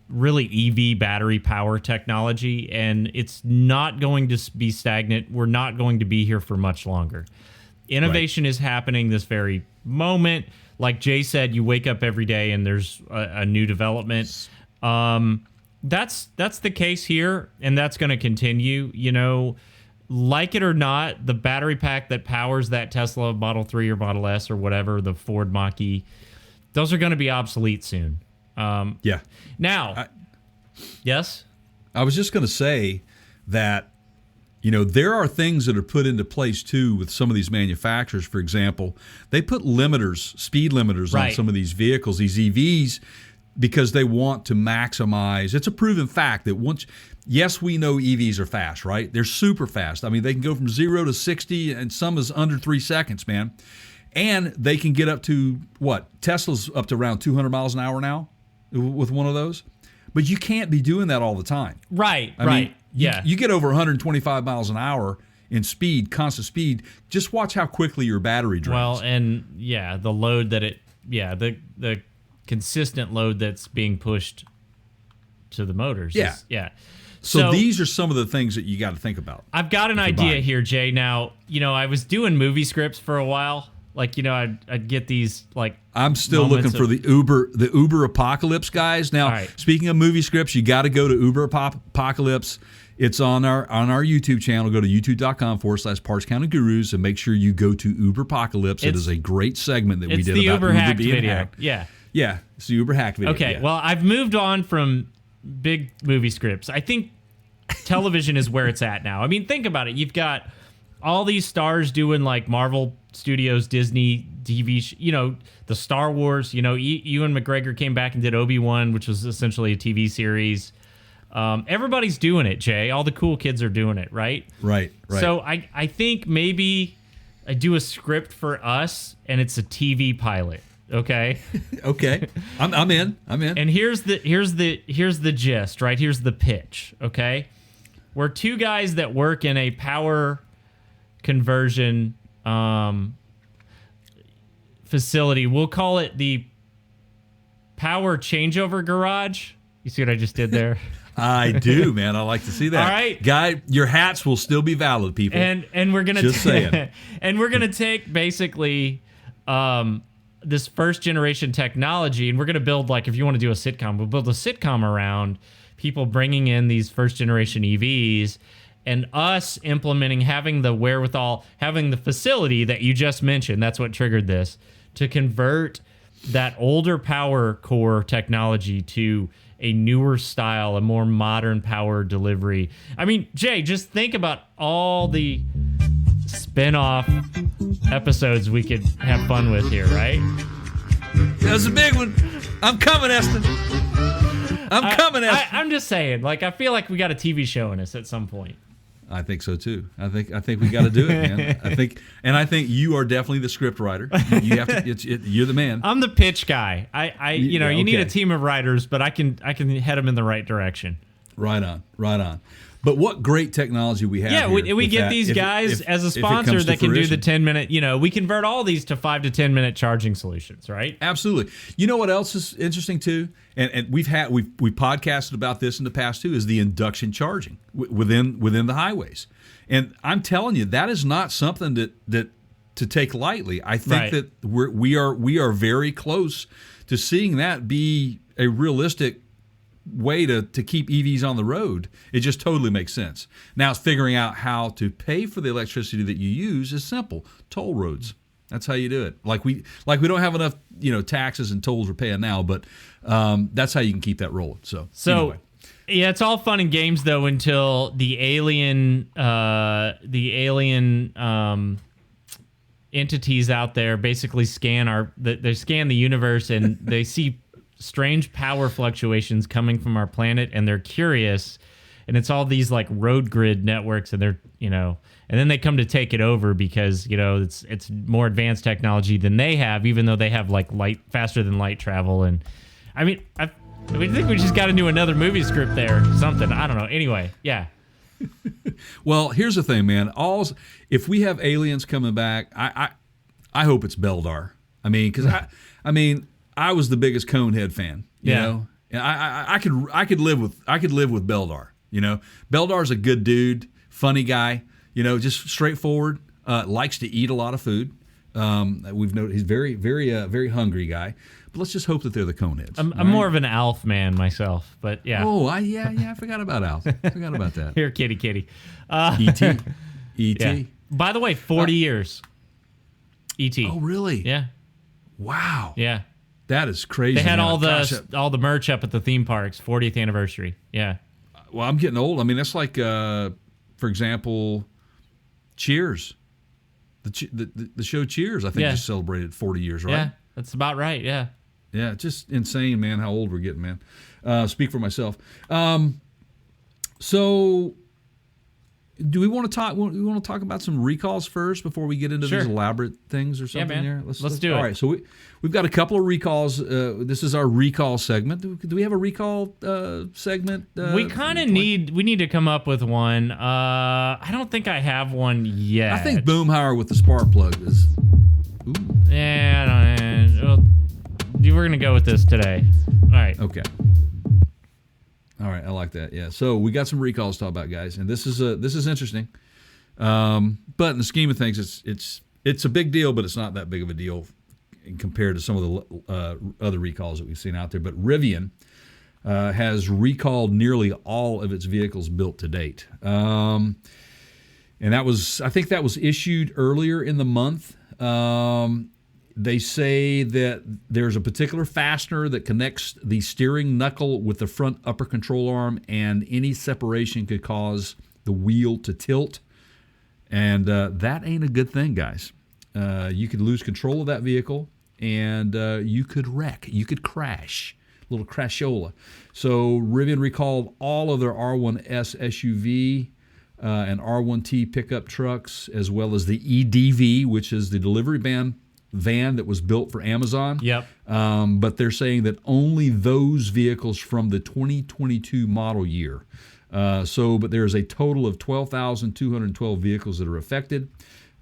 really EV battery power technology, and it's not going to be stagnant. We're not going to be here for much longer. Innovation is happening this very moment. Like Jay said, you wake up every day and there's a new development. That's the case here, and that's going to continue. You know, like it or not, the battery pack that powers that Tesla Model 3 or Model S or whatever, the Ford Mach-E, those are going to be obsolete soon. Yeah. Now, yes? I was just going to say that, you know, there are things that are put into place, too, with some of these manufacturers. For example, they put limiters, speed limiters on some of these vehicles, these EVs, because they want to maximize. It's a proven fact that yes, we know EVs are fast, right? They're super fast. I mean, they can go from 0 to 60, and some is under 3 seconds, man. And they can get up to, Tesla's up to around 200 miles an hour now with one of those. But you can't be doing that all the time. Right, I mean, you get over 125 miles an hour in speed, constant speed. Just watch how quickly your battery drains. Well, and the load that the consistent load that's being pushed to the motors. So these are some of the things that you got to think about. I've got an idea here, Jay. Now, you know, I was doing movie scripts for a while. Like, you know, I'd get these, like, I'm still looking for the Uber Apocalypse guys. Now, speaking of movie scripts, you got to go to Uber Apocalypse. It's on our YouTube channel. Go to youtube.com/partscountergurus and make sure you go to Uber Apocalypse. It is a great segment that we did about Uber hacked being video. hacked. Yeah, it's the Uber hack video. Okay, well, I've moved on from big movie scripts. I think television is where it's at now. I mean, think about it. You've got all these stars doing, like, Marvel Studios, Disney, TV, you know, the Star Wars. You know, Ewan McGregor came back and did Obi-Wan, which was essentially a TV series. Everybody's doing it, Jay. All the cool kids are doing it, right? Right. So I think maybe I do a script for us, and it's a TV pilot. Okay. Okay. I'm in. And here's the gist, right? Here's the pitch. Okay. We're two guys that work in a power conversion facility. We'll call it the Power Changeover Garage. You see what I just did there? I do, man. I like to see that. All right, guy, your hats will still be valid, people. And we're gonna just saying. And we're gonna take basically this first generation technology, and we're gonna build, like, if you want to do a sitcom, we'll build a sitcom around people bringing in these first generation EVs, and us implementing, having the wherewithal, having the facility that you just mentioned. That's what triggered this, to convert that older power core technology to a newer style, a more modern power delivery. I mean, Jay, just think about all the spin-off episodes we could have fun with here, right? That was a big one. I'm coming, Eston. I'm just saying, like, I feel like we got a TV show in us at some point. I think so too. I think we got to do it, man. I think you are definitely the script writer. You have to. You're the man. I'm the pitch guy. You need a team of writers, but I can head them in the right direction. Right on. But what great technology we have. Yeah, here we get these guys as a sponsor that can do the 10-minute. You know, we convert all these to 5 to 10 minute charging solutions, right? Absolutely. You know what else is interesting too, and we've podcasted about this in the past too, is the induction charging within the highways. And I'm telling you, that is not something that to take lightly. I think Right. that we are very close to seeing that be a realistic way to keep EVs on the road. It just totally makes sense. Now, it's figuring out how to pay for the electricity that you use is simple. Toll roads. That's how you do it. Like we don't have enough, taxes and tolls we're paying now, but that's how you can keep that rolling. So anyway. Yeah, it's all fun and games though until the alien entities out there basically scan they scan the universe and they see strange power fluctuations coming from our planet, and they're curious, and it's all these like road grid networks, and they're and then they come to take it over because it's more advanced technology than they have, even though they have like faster than light travel. And I think we just got to do another movie script there, something. I don't know. Anyway, yeah. Well, here's the thing, man. If we have aliens coming back, I hope it's Beldar. Because I was the biggest Conehead fan. You know, and I could live with Beldar. Beldar's a good dude, funny guy. Just straightforward. Likes to eat a lot of food. We've noted he's very, very, very hungry guy. But let's just hope that they're the Coneheads. I'm more of an Alf man myself, but yeah. Oh, I forgot about Alf. Forgot about that. Here, kitty. E.T. Yeah. By the way, 40 years. E.T. Oh, really? Yeah. Wow. Yeah. That is crazy. They had man. all the merch up at the theme parks, 40th anniversary. Yeah. Well, I'm getting old. That's like, for example, Cheers. The show Cheers, I think, just celebrated 40 years, right? Yeah, that's about right. Yeah. Yeah, just insane, man, how old we're getting, man. Speak for myself. So, do we want to talk? We want to talk about some recalls first before we get into these elaborate things or something? Man. Here. Let's do it. All right, so we've got a couple of recalls. This is our recall segment. Do we have a recall segment? We kind of need to come up with one. I don't think I have one yet. I think Boomhauer with the spark plug is. Ooh. Yeah, we're gonna go with this today. All right. Okay. All right, I like that. Yeah. So we got some recalls to talk about, guys, and this is interesting. But in the scheme of things, it's a big deal, but it's not that big of a deal compared to some of the other recalls that we've seen out there. But Rivian has recalled nearly all of its vehicles built to date, and I think that was issued earlier in the month. They say that there's a particular fastener that connects the steering knuckle with the front upper control arm, and any separation could cause the wheel to tilt. And that ain't a good thing, guys. You could lose control of that vehicle, and you could wreck. You could crash. A little crashola. So Rivian recalled all of their R1S SUV and R1T pickup trucks, as well as the EDV, which is the delivery van that was built for Amazon. Yep. But they're saying that only those vehicles from the 2022 model year. But there's a total of 12,212 vehicles that are affected.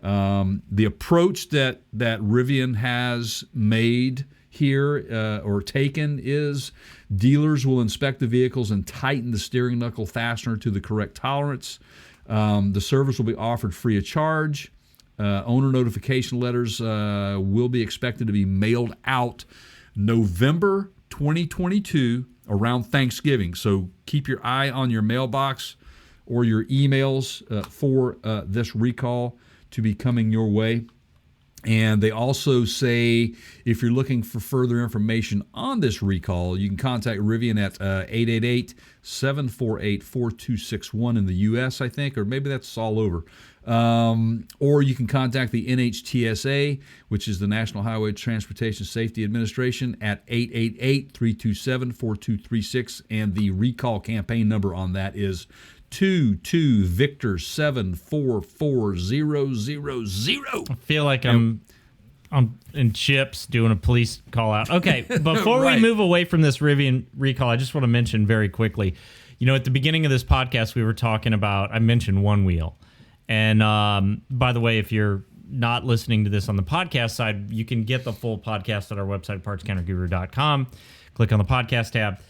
The approach that Rivian has made here or taken is dealers will inspect the vehicles and tighten the steering knuckle fastener to the correct tolerance. The service will be offered free of charge. Owner notification letters will be expected to be mailed out November 2022 around Thanksgiving. So keep your eye on your mailbox or your emails for this recall to be coming your way. And they also say if you're looking for further information on this recall, you can contact Rivian at 888-748-4261 in the U.S., I think, or maybe that's all over. Or you can contact the NHTSA, which is the National Highway Transportation Safety Administration, at 888-327-4236, and the recall campaign number on that is 22 Victor 744000. I feel like I'm in Chips doing a police call out. Okay, before Right. we move away from this Rivian recall, I just want to mention very quickly, at the beginning of this podcast, we were talking about, I mentioned One Wheel. And by the way, if you're not listening to this on the podcast side, you can get the full podcast at our website, partscounterguru.com. Click on the podcast tab.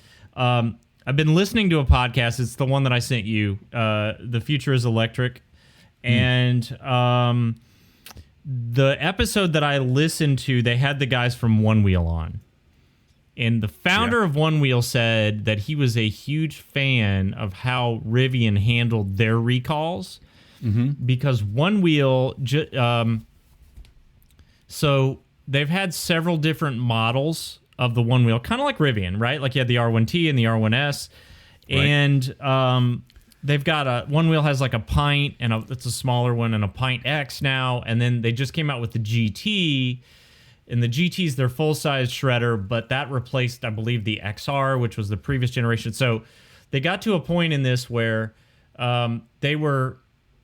I've been listening to a podcast. It's the one that I sent you. The Future is Electric. And the episode that I listened to, they had the guys from One Wheel on. And the founder of One Wheel said that he was a huge fan of how Rivian handled their recalls because One Wheel... so they've had several different models of the One Wheel, kind of like Rivian, right? Like you had the R1T and the R1S. Right. And they've got One Wheel has like a Pint, and it's a smaller one, and a Pint X now. And then they just came out with the GT... And the GT's their full-size shredder, but that replaced, I believe, the XR, which was the previous generation. So they got to a point in this where they were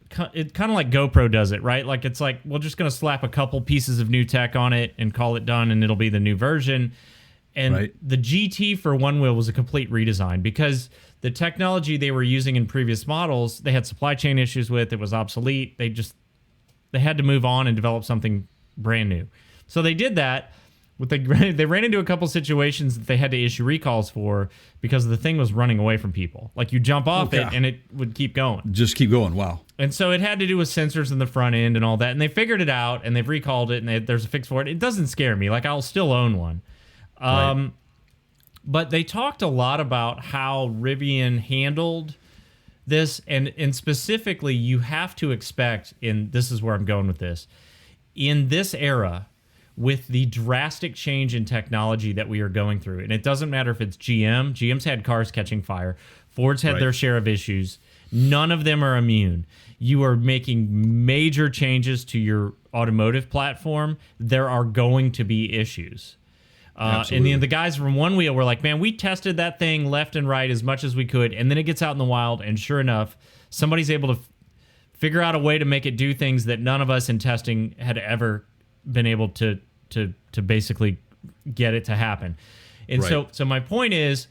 kind of like GoPro does it, right? Like it's like, we're just going to slap a couple pieces of new tech on it and call it done, and it'll be the new version. And the GT for One Wheel was a complete redesign because the technology they were using in previous models, they had supply chain issues with. It was obsolete. They had to move on and develop something brand new. So they did that. They ran into a couple situations that they had to issue recalls for because the thing was running away from people. Like you jump off it and it would keep going. Just keep going. Wow. And so it had to do with sensors in the front end and all that. And they figured it out and they've recalled it and there's a fix for it. It doesn't scare me. Like I'll still own one. But they talked a lot about how Rivian handled this. And specifically, you have to expect, and this is where I'm going with this, in this era, with the drastic change in technology that we are going through. And it doesn't matter if it's GM's had cars catching fire. Ford's had their share of issues. None of them are immune. You are making major changes to your automotive platform. There are going to be issues. And then the guys from One Wheel were like, man, we tested that thing left and right as much as we could. And then it gets out in the wild. And sure enough, somebody's able to figure out a way to make it do things that none of us in testing had ever been able to basically get it to happen. And so my point is,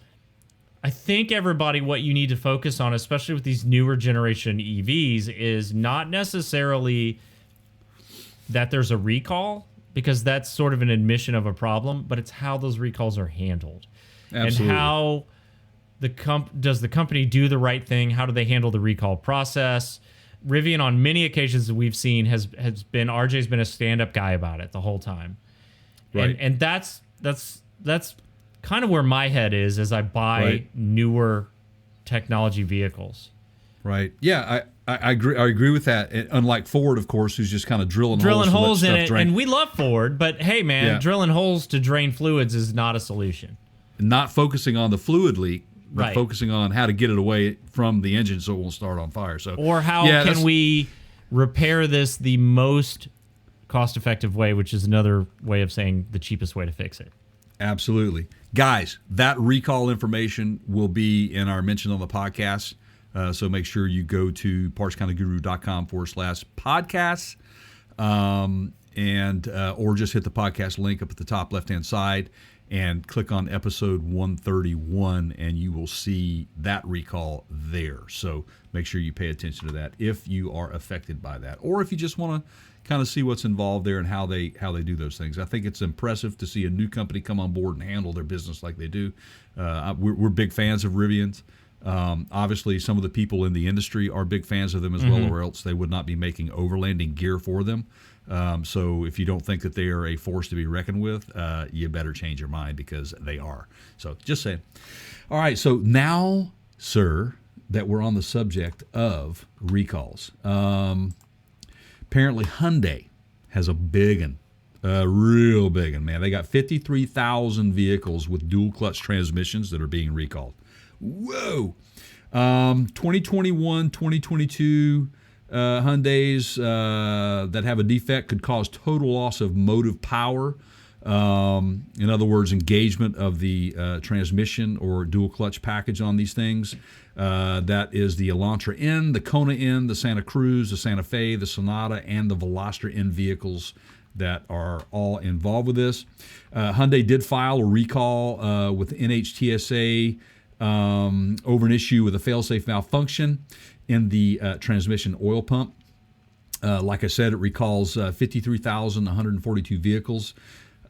I think everybody, what you need to focus on, especially with these newer generation EVs, is not necessarily that there's a recall, because that's sort of an admission of a problem, but it's how those recalls are handled. Absolutely. And how does the company do the right thing? How do they handle the recall process? Rivian, on many occasions that we've seen, has been, RJ's been a stand-up guy about it the whole time. Right. And that's kind of where my head is as I buy newer technology vehicles. Right. Yeah, I agree with that. And unlike Ford, of course, who's just kind of drilling holes in it. Drain. And we love Ford, but hey, man, drilling holes to drain fluids is not a solution. Not focusing on the fluid leak, but focusing on how to get it away from the engine so it won't start on fire. So, or how can we repair this the most cost-effective way, which is another way of saying the cheapest way to fix it. Absolutely. Guys, that recall information will be in our mention on the podcast. So make sure you go to partscounterguru.com/podcasts or just hit the podcast link up at the top left-hand side and click on episode 131, and you will see that recall there. So make sure you pay attention to that if you are affected by that, or if you just want to kind of see what's involved there and how they do those things. I think it's impressive to see a new company come on board and handle their business like they do. We're big fans of Rivian's. Obviously, some of the people in the industry are big fans of them as well, or else they would not be making overlanding gear for them. So if you don't think that they are a force to be reckoned with, you better change your mind, because they are. So just saying. All right, so now, sir, that we're on the subject of recalls, apparently Hyundai has a big one, a real big one, man. They got 53,000 vehicles with dual clutch transmissions that are being recalled. Whoa. 2021, 2022 Hyundais that have a defect could cause total loss of motive power. In other words, engagement of the transmission or dual clutch package on these things. That is the Elantra N, the Kona N, the Santa Cruz, the Santa Fe, the Sonata, and the Veloster N vehicles that are all involved with this. Hyundai did file a recall with NHTSA over an issue with a fail-safe malfunction in the transmission oil pump. Like I said, it recalls 53,142 vehicles,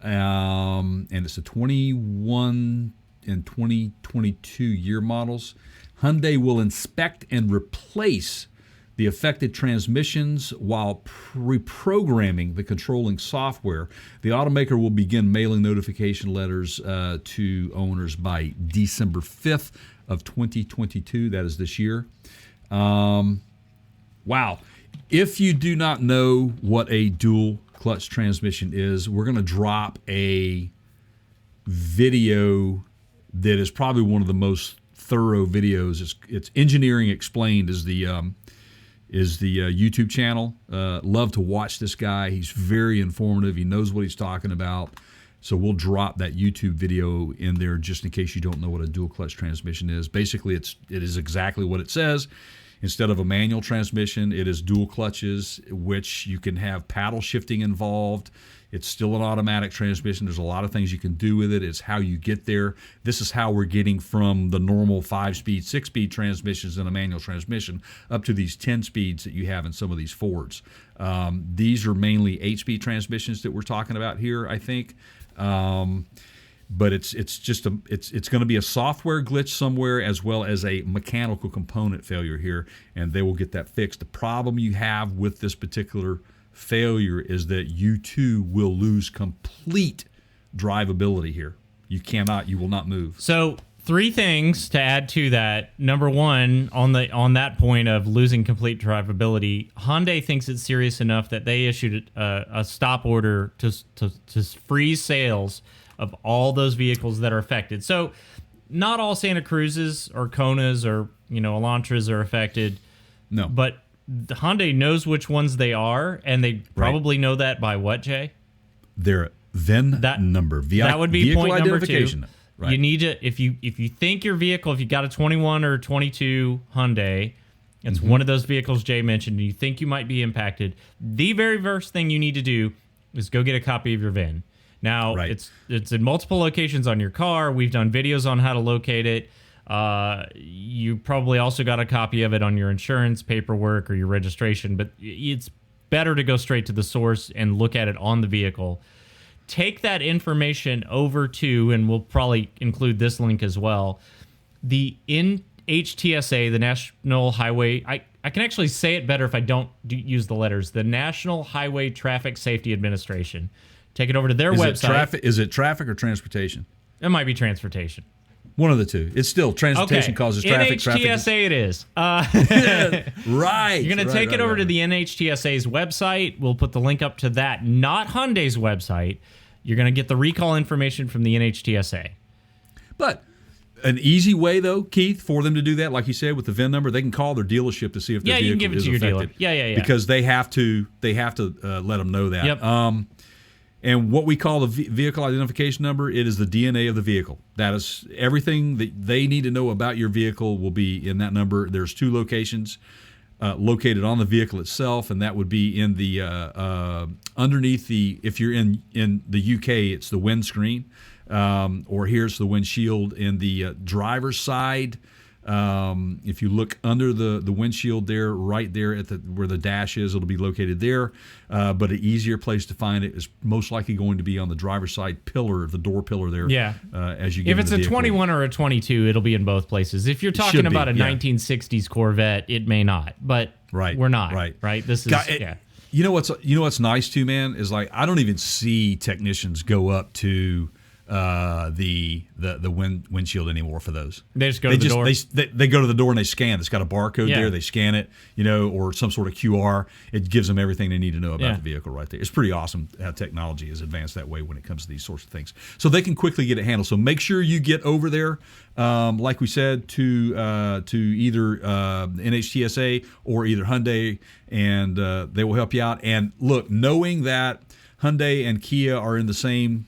and it's a 21 and 2022 year models. Hyundai will inspect and replace the affected transmissions while reprogramming the controlling software. The automaker will begin mailing notification letters to owners by December 5th of 2022. That is this year. Wow. If you do not know what a dual clutch transmission is, we're going to drop a video that is probably one of the most thorough videos. It's Engineering Explained is the YouTube channel. Love to watch this guy. He's very informative. He knows what he's talking about. So we'll drop that YouTube video in there just in case you don't know what a dual clutch transmission is. Basically, it is exactly what it says. Instead of a manual transmission, it is dual clutches, which you can have paddle shifting involved. It's still an automatic transmission. There's a lot of things you can do with it. It's how you get there. This is how we're getting from the normal 5-speed, 6-speed transmissions in a manual transmission up to these 10 speeds that you have in some of these Fords. These are mainly 8-speed transmissions that we're talking about here, I think. But it's going to be a software glitch somewhere as well as a mechanical component failure here, and they will get that fixed. The problem you have with this particular failure is that you too will lose complete drivability here. You will not move. So 3 things to add to that. Number one, on that point of losing complete drivability, Hyundai thinks it's serious enough that they issued a stop order to freeze sales of all those vehicles that are affected. So not all Santa Cruzes or Konas or Elantras are affected. No. But the Hyundai knows which ones they are, and they probably know that by what, Jay? Their VIN number. That would be point number 2. Right. You need to, if you think your vehicle, if you got a 21 or 22 Hyundai, it's one of those vehicles Jay mentioned, and you think you might be impacted, the very first thing you need to do is go get a copy of your VIN. Now, it's in multiple locations on your car. We've done videos on how to locate it. You probably also got a copy of it on your insurance paperwork or your registration, but it's better to go straight to the source and look at it on the vehicle. Take that information over to, and we'll probably include this link as well, the NHTSA, the National Highway, I can actually say it better if I don't use the letters, the National Highway Traffic Safety Administration. Take it over to their website. Is it traffic or transportation? It might be transportation. One of the two. It's still transportation causes traffic. NHTSA it is. Right. You're going to take it over to the NHTSA's website. We'll put the link up to that, not Hyundai's website. You're going to get the recall information from the NHTSA. But an easy way, though, Keith, for them to do that, like you said, with the VIN number, they can call their dealership to see if their vehicle you can give it is to your affected. dealer. Yeah. Because they have to let them know that. Yep. And what we call the vehicle identification number, it is the DNA of the vehicle. That is everything that they need to know about your vehicle will be in that number. There's 2 locations located on the vehicle itself, and that would be in the underneath the. If you're in the UK, it's the windscreen, or here's the windshield in the driver's side. If you look under the windshield there, right there at where the dash is, it'll be located there. But an easier place to find it is most likely going to be on the driver's side pillar, the door pillar there. Yeah. As you get if it's in the a vehicle. 21 or a 22, it'll be in both places. If you're talking about a 1960s Corvette, it may not. But we're not. Right. This is You know what's nice too, man, is like I don't even see technicians go up to the windshield anymore for those. They just go to the door. They go to the door and they scan. It's got a barcode there. They scan it, or some sort of QR. It gives them everything they need to know about the vehicle right there. It's pretty awesome how technology is advanced that way when it comes to these sorts of things. So they can quickly get it handled. So make sure you get over there, like we said, to either NHTSA or either Hyundai, and they will help you out. And look, knowing that Hyundai and Kia are in the same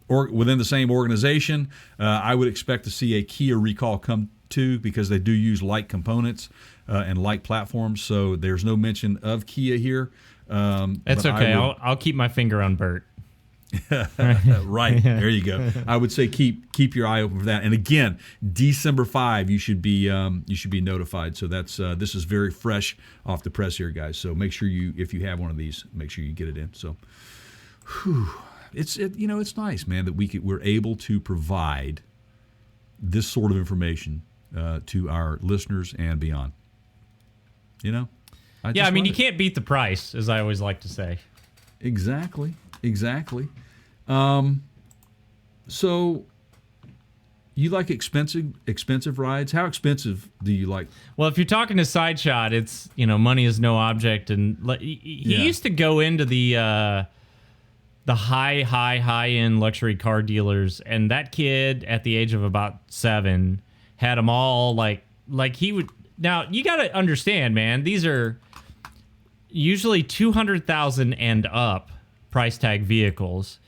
or within the same organization, I would expect to see a Kia recall come too, because they do use like components and like platforms. So there's no mention of Kia here. That's okay. I'll keep my finger on Bert. Right. There you go. I would say keep your eye open for that. And again, December 5, you should be notified. So that's this is very fresh off the press here, guys. So make sure if you have one of these, make sure you get it in. So, it's nice, man, that we're able to provide this sort of information to our listeners and beyond. You know. Yeah, I mean, love you it. can't beat the price, as I always like to say. Exactly. So you like expensive rides? How expensive do you like? Well, if you're talking to Side Shot, it's, money is no object, and he used to go into the high end luxury car dealers, and that kid at the age of about 7 had them all like he would. Now you got to understand, man, these are usually 200,000 and up price tag vehicles.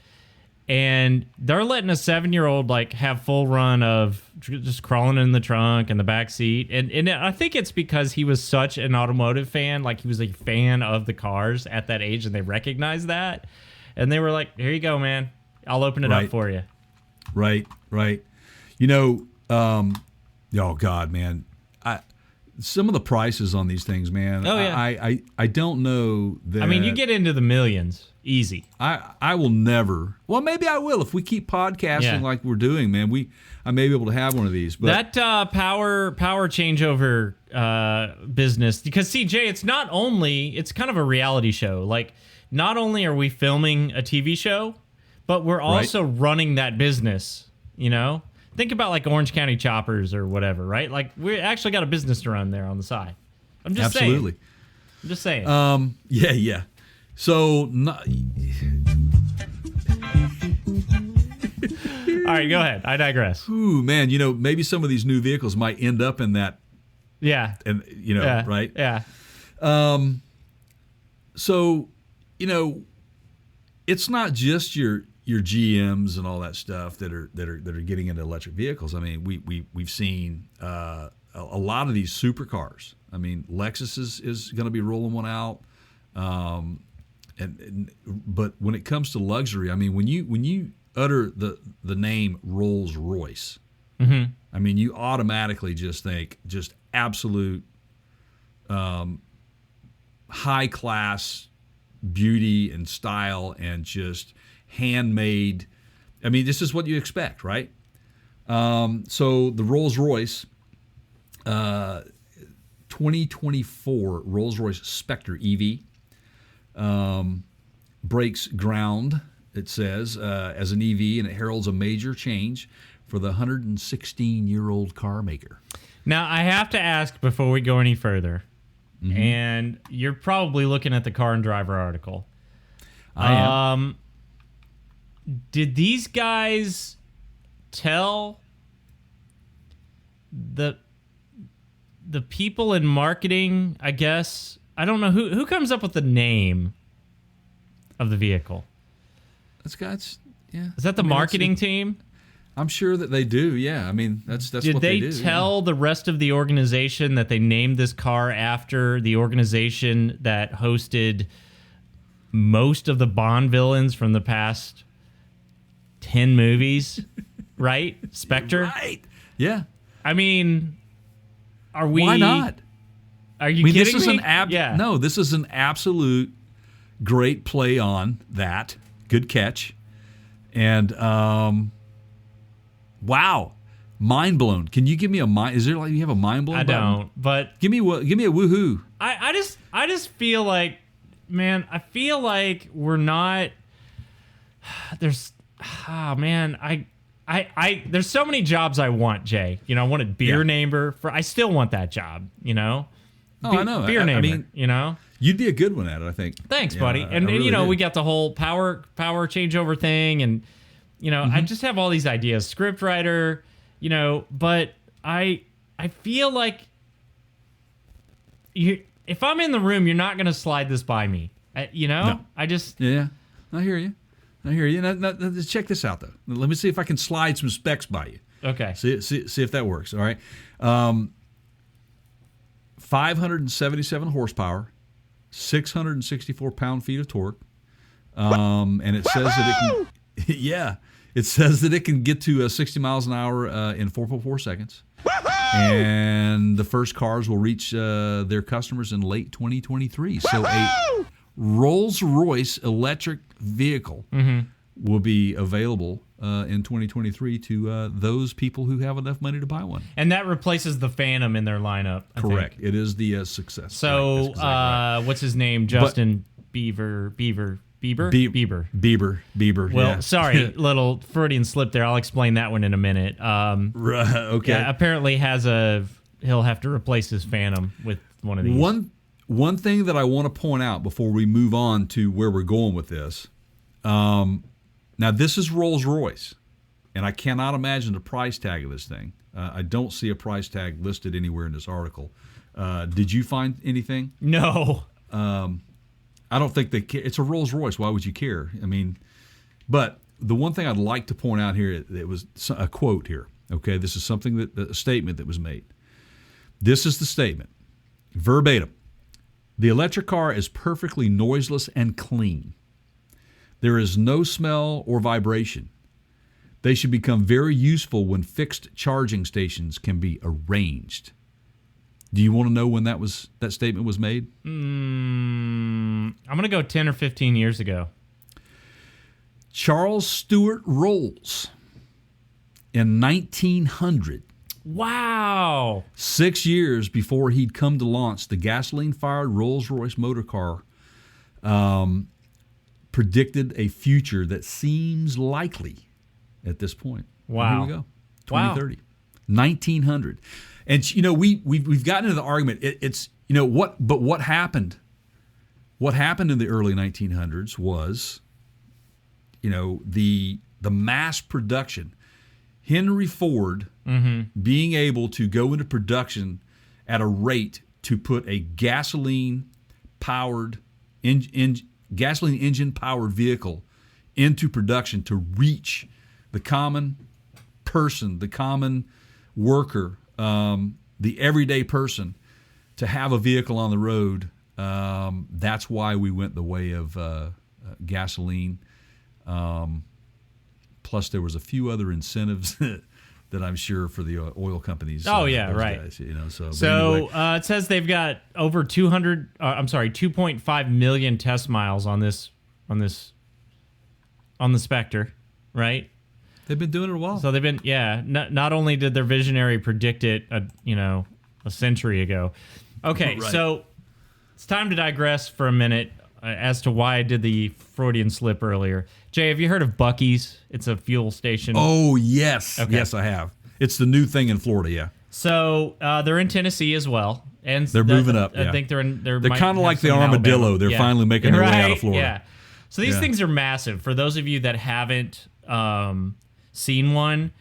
And they're letting a 7-year-old like have full run of just crawling in the trunk and the back seat. And I think it's because he was such an automotive fan. Like, he was a fan of the cars at that age, and they recognized that. And they were like, here you go, man. I'll open it up for you. Right. Oh God, man. Some of the prices on these things, man. Oh, yeah. I don't know that. I mean, you get into the millions easy. I will never. Well, maybe I will if we keep podcasting like we're doing, man. I may be able to have one of these. But that power changeover business, because CJ, it's kind of a reality show. Like, not only are we filming a TV show, but we're also running that business. Think about like Orange County Choppers or whatever, right? Like, we actually got a business to run there on the side. I'm just saying. I'm just saying. Yeah. So, all right, go ahead. I digress. ooh, man, maybe some of these new vehicles might end up in that. Yeah. And right? Yeah. So, it's not just your GMs and all that stuff that are getting into electric vehicles. I mean, we've seen a lot of these supercars. I mean, Lexus is going to be rolling one out. But when it comes to luxury, I mean, when you utter the name Rolls Royce, mm-hmm. I mean, you automatically just think just absolute high class beauty and style and just handmade. I mean, this is what you expect, right? So the Rolls Royce 2024 Rolls Royce Spectre EV breaks ground, it says, as an EV, and it heralds a major change for the 116-year-old car maker. Now, I have to ask before we go any further, and you're probably looking at the Car and Driver article. I am. Did these guys tell the people in marketing, I guess, I don't know, who comes up with the name of the vehicle? That's yeah. Is that the marketing team? I'm sure that they do. Yeah, I mean that's Did what they do. Did they tell the rest of the organization that they named this car after the organization that hosted most of the Bond villains from the past 10 movies? Right? Spectre? Right. Yeah. I mean, are we? Why not? Are you kidding this is me? No, this is an absolute great play on that. Good catch. And wow, mind blown. Can you give me a mind? Is there you have a mind blown? I button? don't. But Give me a woohoo. I just feel like, man, I feel like we're not. There's, man, there's so many jobs I want, Jay. I wanted beer neighbor I still want that job. Oh, I know. Beer neighbor. I mean, you'd be a good one at it, I think. Thanks, Yeah, buddy. I And really do. we got the whole power changeover thing, and I just have all these ideas. Script writer, but I feel like if I'm in the room, you're not going to slide this by me. No. I just Yeah, I hear you. Now, check this out though. Let me see if I can slide some specs by you. okay. See if that works. All right. 577 horsepower, 664 pound-feet of torque, and it says that it can. Yeah, it says that it can get to 60 miles an hour in 4.4 seconds. And the first cars will reach their customers in late 2023. So a Rolls-Royce electric vehicle will be available in 2023 to those people who have enough money to buy one. And that replaces the Phantom in their lineup. I Correct. think. It is the success. So, Right. That's exactly right. what's his name? Justin Bieber. Well, yeah. sorry, little Freudian slip there. I'll explain that one in a minute. Right, okay. Yeah, apparently he'll have to replace his Phantom with one of these. One thing that I want to point out before we move on to where we're going with this. Now, this is Rolls-Royce, and I cannot imagine the price tag of this thing. I don't see a price tag listed anywhere in this article. Did you find anything? No. I don't think it's a Rolls-Royce. Why would you care? I mean, but the one thing I'd like to point out here, it was a quote here. Okay, this is something a statement that was made. This is the statement, verbatim. The electric car is perfectly noiseless and clean. There is no smell or vibration. They should become very useful when fixed charging stations can be arranged. Do you want to know when that statement was made? I'm going to go 10 or 15 years ago. Charles Stewart Rolls in 1900. Wow. 6 years before he'd come to launch the gasoline-fired Rolls-Royce motor car, predicted a future that seems likely at this point. Wow. Here we go. 2030. Wow. 1900. And we've gotten into the argument. What happened? What happened in the early 1900s was, the mass production. Henry Ford being able to go into production at a rate to put a gasoline engine powered vehicle into production to reach the common person, the common worker, the everyday person, to have a vehicle on the road. That's why we went the way of gasoline. Plus, there was a few other incentives that I'm sure for the oil companies. Oh yeah, right. Guys, so anyway. It says they've got over 2.5 million test miles on the Spectre, right? They've been doing it a while. So they've been, Not only did their visionary predict it, a century ago. Okay, right. So it's time to digress for a minute as to why I did the Freudian slip earlier. Jay, have you heard of Buc-ee's? It's a fuel station. Oh yes, okay. Yes I have. It's the new thing in Florida. Yeah. So they're in Tennessee as well, and they're moving up. Yeah. I think they're kind of like the armadillo. They're finally making their way out of Florida. Yeah. So these things are massive. For those of you that haven't seen one,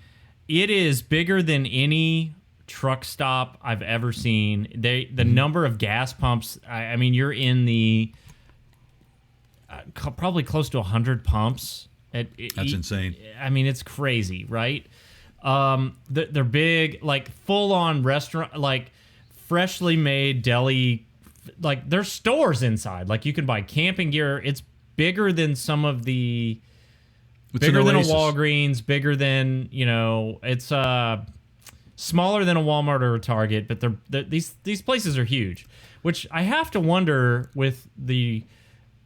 it is bigger than any truck stop I've ever seen. The number of gas pumps. I mean, you're in the probably close to 100 pumps. That's insane. I mean, it's crazy, right? They're big, like full-on restaurant, like freshly made deli. Like there's stores inside. Like you can buy camping gear. It's bigger than some of the. Bigger than a Walgreens. Bigger than It's smaller than a Walmart or a Target. But these places are huge. Which I have to wonder with the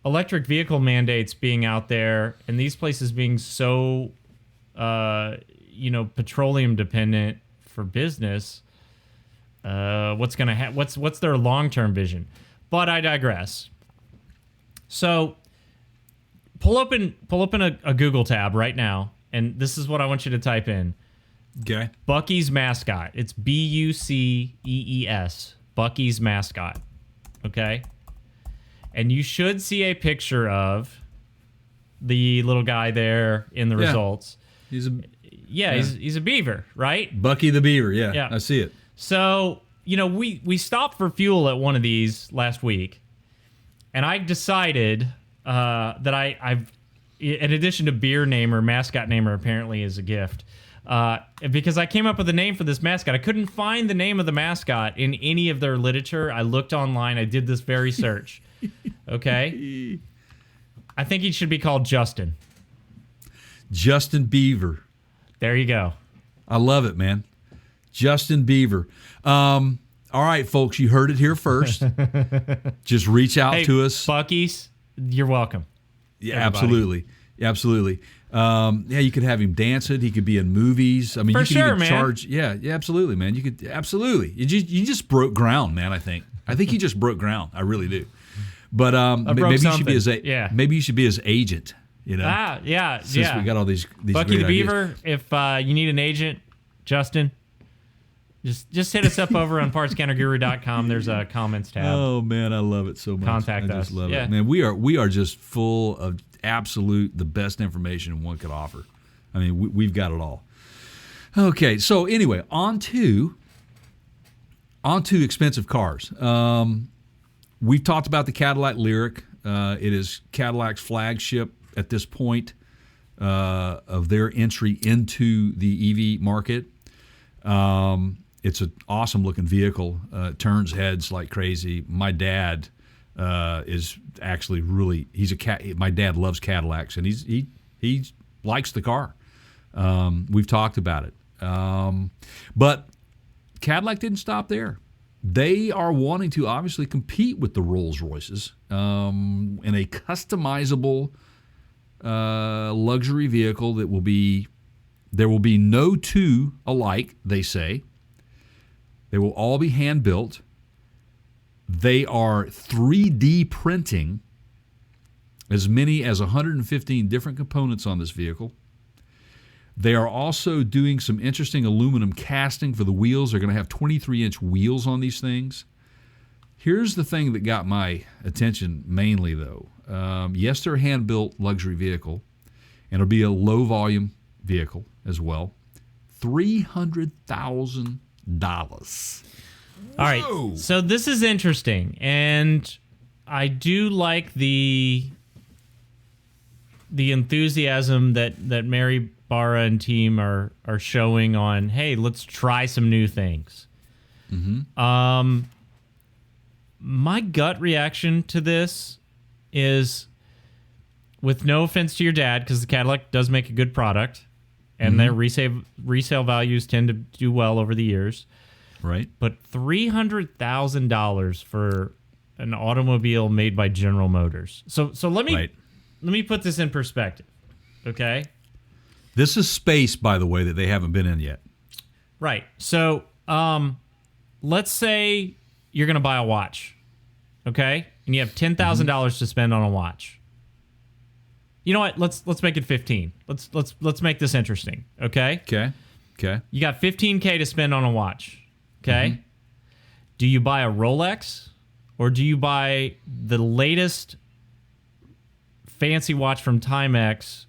electric vehicle mandates being out there and these places being so, petroleum dependent for business, what's gonna what's their long-term vision? But I digress. So pull open a Google tab right now, and this is what I want you to type in. Okay. Buc-ee's mascot. It's Buccees. Buc-ee's mascot. Okay. And you should see a picture of the little guy there in the results. He's a he's a beaver, right? Bucky the beaver. Yeah. I see it. So we stopped for fuel at one of these last week, and I decided that I've in addition to beer namer, mascot namer apparently is a gift. Because I came up with a name for this mascot. I couldn't find the name of the mascot in any of their literature. I looked online. I did this very search. Okay? I think he should be called Justin. Justin Beaver. There you go. I love it, man. Justin Beaver. All right, folks, you heard it here first. Just reach out to us. Buc-ee's, you're welcome. Yeah, everybody. Absolutely. Absolutely. Yeah, you could have him dance it. He could be in movies. I mean, For you could sure, even man. charge. Yeah, absolutely, man. You could absolutely. You just broke ground, man. I think you just broke ground. I really do. But maybe you should be maybe you should be his agent. You know. Yeah. We got all these Bucky great the ideas. Beaver. If you need an agent, Justin, just hit us up over on partscounterguru.com. There's a comments tab. Oh man, I love it so much. Contact I just us. love Yeah. it, man. We are just full of absolute the best information one could offer. I mean, we've got it all. Okay, so anyway, on to expensive cars. We've talked about the Cadillac Lyriq. It is Cadillac's flagship at this point of their entry into the EV market. It's an awesome looking vehicle. It turns heads like crazy. My dad is actually my dad loves Cadillacs, and he likes the car. We've talked about it. But Cadillac didn't stop there. They are wanting to obviously compete with the Rolls-Royces in a customizable luxury vehicle there will be no two alike, they say. They will all be hand-built. They are 3D printing as many as 115 different components on this vehicle. They are also doing some interesting aluminum casting for the wheels. They're going to have 23-inch wheels on these things. Here's the thing that got my attention mainly, though. Yes, they're a hand-built luxury vehicle, and it'll be a low-volume vehicle as well. $300,000. All right, so this is interesting, and I do like the enthusiasm that Mary Barra and team are showing on, hey, let's try some new things. Mm-hmm. My gut reaction to this is, with no offense to your dad, because the Cadillac does make a good product, and their resale values tend to do well over the years. Right. But $300,000 for an automobile made by General Motors. So let me put this in perspective. Okay? This is space, by the way, that they haven't been in yet. Right. So let's say you're going to buy a watch. Okay? And you have $10,000 to spend on a watch. You know what? Let's make it 15. Let's make this interesting. Okay? Okay. You got $15K to spend on a watch. Okay? Do you buy a Rolex, or do you buy the latest fancy watch from Timex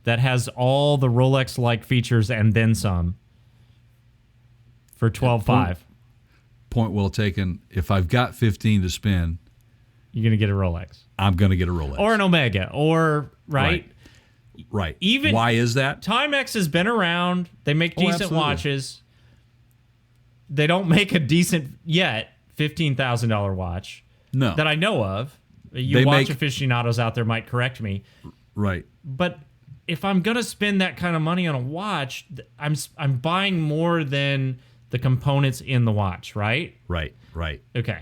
that has all the Rolex-like features and then some for $12,500? Point well taken. If I've got 15 to spend, You're going to get a Rolex. I'm going to get a Rolex. Or an Omega. Or, right? Right. Even why is that? Timex has been around. They make decent absolutely. watches. They don't make a decent, yet, $15,000 watch. No. That I know of. You They watch make- aficionados out there might correct me. Right. But if I'm going to spend that kind of money on a watch, I'm buying more than the components in the watch, right? Right. Okay.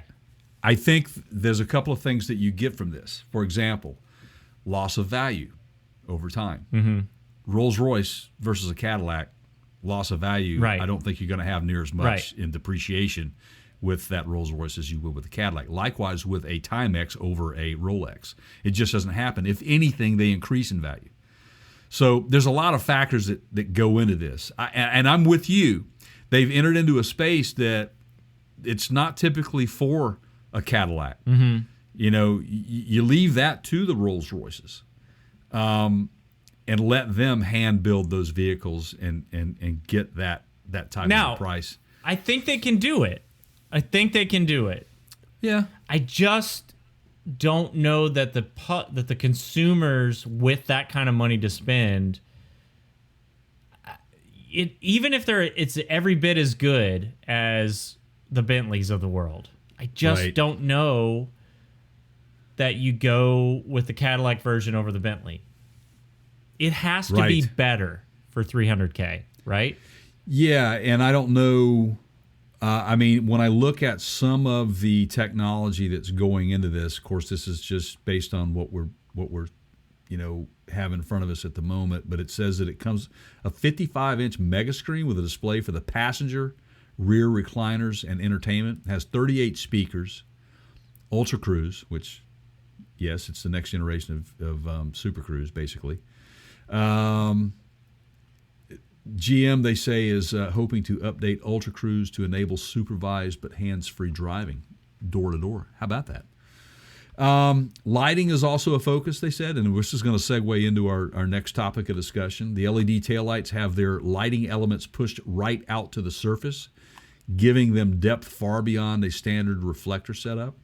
I think there's a couple of things that you get from this. For example, loss of value over time. Mm-hmm. Rolls-Royce versus a Cadillac, loss of value, Right. I don't think you're going to have near as much Right. in depreciation with that Rolls-Royce as you would with a Cadillac. Likewise with a Timex over a Rolex. It just doesn't happen. If anything, they increase in value. So there's a lot of factors that go into this. And I'm with you. They've entered into a space that it's not typically for a Cadillac. Mm-hmm. You know, you leave that to the Rolls-Royces. And let them hand build those vehicles and get that type of price. I think they can do it. Yeah. I just don't know that the consumers with that kind of money to spend, even if it's every bit as good as the Bentleys of the world, I just Right. don't know that you go with the Cadillac version over the Bentley. It has to be Right. better for $300K, right? Yeah, and I don't know. I mean, when I look at some of the technology that's going into this, of course, this is just based on what we're have in front of us at the moment, but it says that it comes a 55-inch mega screen with a display for the passenger, rear recliners, and entertainment. It has 38 speakers, Ultra Cruise, which, yes, it's the next generation of Super Cruise, basically. GM, they say, is hoping to update Ultra Cruise to enable supervised but hands-free driving door to door. How about that? Lighting is also a focus, they said, and this is going to segue into our next topic of discussion. The LED taillights have their lighting elements pushed right out to the surface, giving them depth far beyond a standard reflector setup.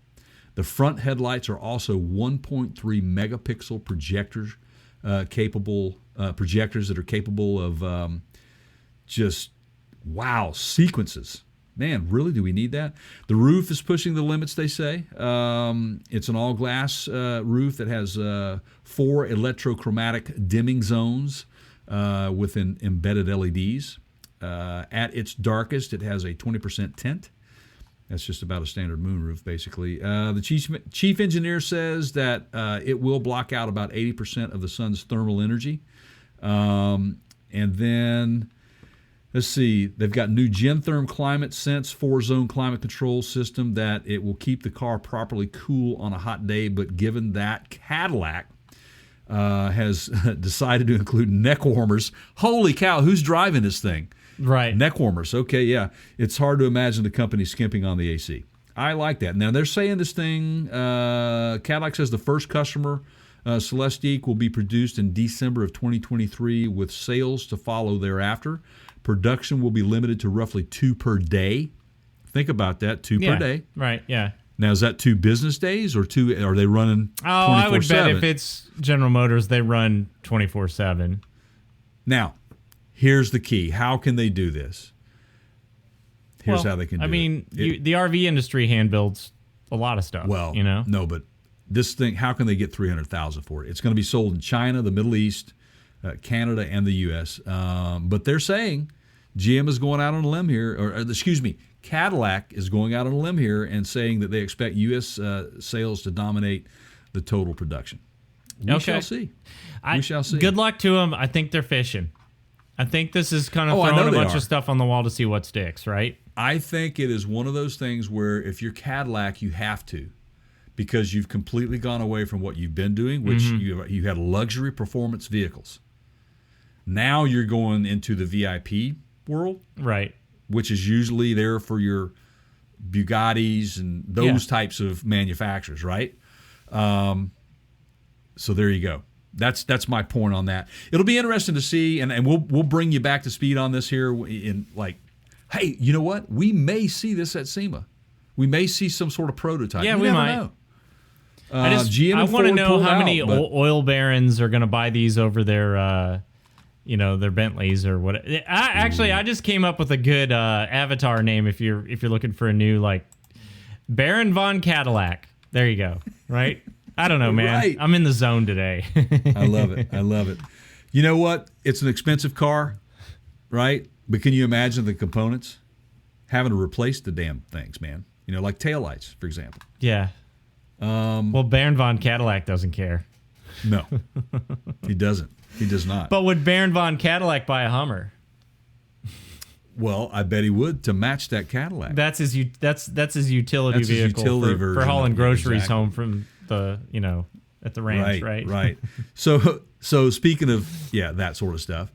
The front headlights are also 1.3 megapixel projectors that are capable of just sequences. Man, really, do we need that? The roof is pushing the limits, they say. It's an all-glass roof that has 4 electrochromatic dimming zones with embedded LEDs. At its darkest, it has a 20% tint. That's just about a standard moonroof, basically. The chief engineer says that it will block out about 80% of the sun's thermal energy. And then, let's see, they've got new Gentherm Climate Sense 4-zone climate control system that it will keep the car properly cool on a hot day. But given that Cadillac has decided to include neck warmers, holy cow, who's driving this thing? Right. Neck warmers. Okay, yeah. It's hard to imagine the company skimping on the AC. I like that. Now, they're saying this thing, Cadillac says the first customer, Celestiq, will be produced in December of 2023 with sales to follow thereafter. Production will be limited to roughly 2 per day. Think about that, 2 per day. Right, yeah. Now, is that 2 business days or 2? Are they running 24/7? I would bet if it's General Motors, they run 24/7. Now, here's the key. How can they do this? Here's how they can do it. The RV industry hand builds a lot of stuff. Well, no, but this thing, how can they get $300,000 for it? It's going to be sold in China, the Middle East, Canada, and the U.S. But they're saying GM is going out on a limb here, Cadillac is going out on a limb here and saying that they expect U.S. sales to dominate the total production. We shall see. We shall see. Good luck to them. I think they're fishing. I think this is kind of throwing a bunch of stuff on the wall to see what sticks, right? I think it is one of those things where if you're Cadillac, you have to, because you've completely gone away from what you've been doing, which you had luxury performance vehicles. Now you're going into the VIP world, right? Which is usually there for your Bugattis and those types of manufacturers, right? So there you go. That's my point on that. It'll be interesting to see, and we'll bring you back to speed on this here. Hey, you know what? We may see this at SEMA. We may see some sort of prototype. Yeah, we might. Know. I want to know how many oil barons are going to buy these over their, their Bentleys or what. I just came up with a good avatar name if you're looking for a new Baron von Cadillac. There you go. Right. I don't know, man. Right. I'm in the zone today. I love it. You know what? It's an expensive car, right? But can you imagine the components? Having to replace the damn things, man. Like taillights, for example. Yeah. Well, Baron von Cadillac doesn't care. No, he doesn't. He does not. But would Baron von Cadillac buy a Hummer? Well, I bet he would to match that Cadillac. That's his utility vehicle for hauling groceries home from the at the ranch, right? Right. So speaking of that sort of stuff,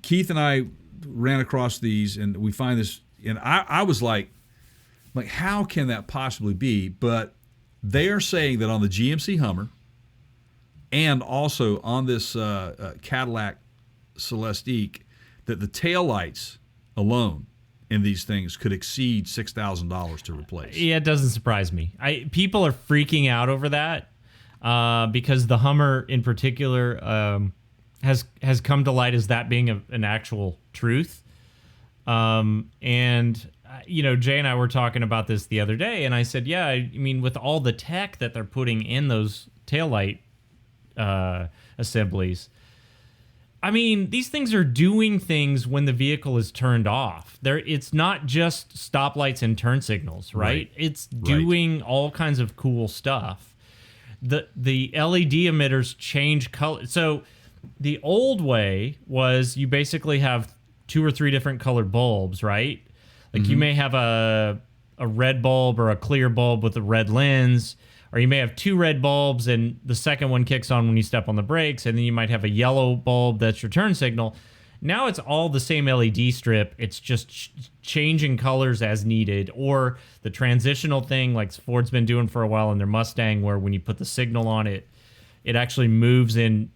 Keith and I ran across these, and we find this, and I was like, how can that possibly be? But they are saying that on the GMC Hummer and also on this Cadillac Celestiq, that the taillights alone in these things could exceed $6,000 to replace. Yeah, it doesn't surprise me. People are freaking out over that because the Hummer in particular has come to light as that being an actual truth. And Jay and I were talking about this the other day, and I said, with all the tech that they're putting in those taillight assemblies, these things are doing things when the vehicle is turned off. It's not just stoplights and turn signals, right? It's doing all kinds of cool stuff. the LED emitters change color. So the old way was you basically have 2 or 3 different colored bulbs, right? Like you may have a red bulb or a clear bulb with a red lens, or you may have 2 red bulbs and the second one kicks on when you step on the brakes, and then you might have a yellow bulb that's your turn signal. Now it's all the same LED strip. It's just changing colors as needed, or the transitional thing like Ford's been doing for a while in their Mustang, where when you put the signal on it, it actually moves in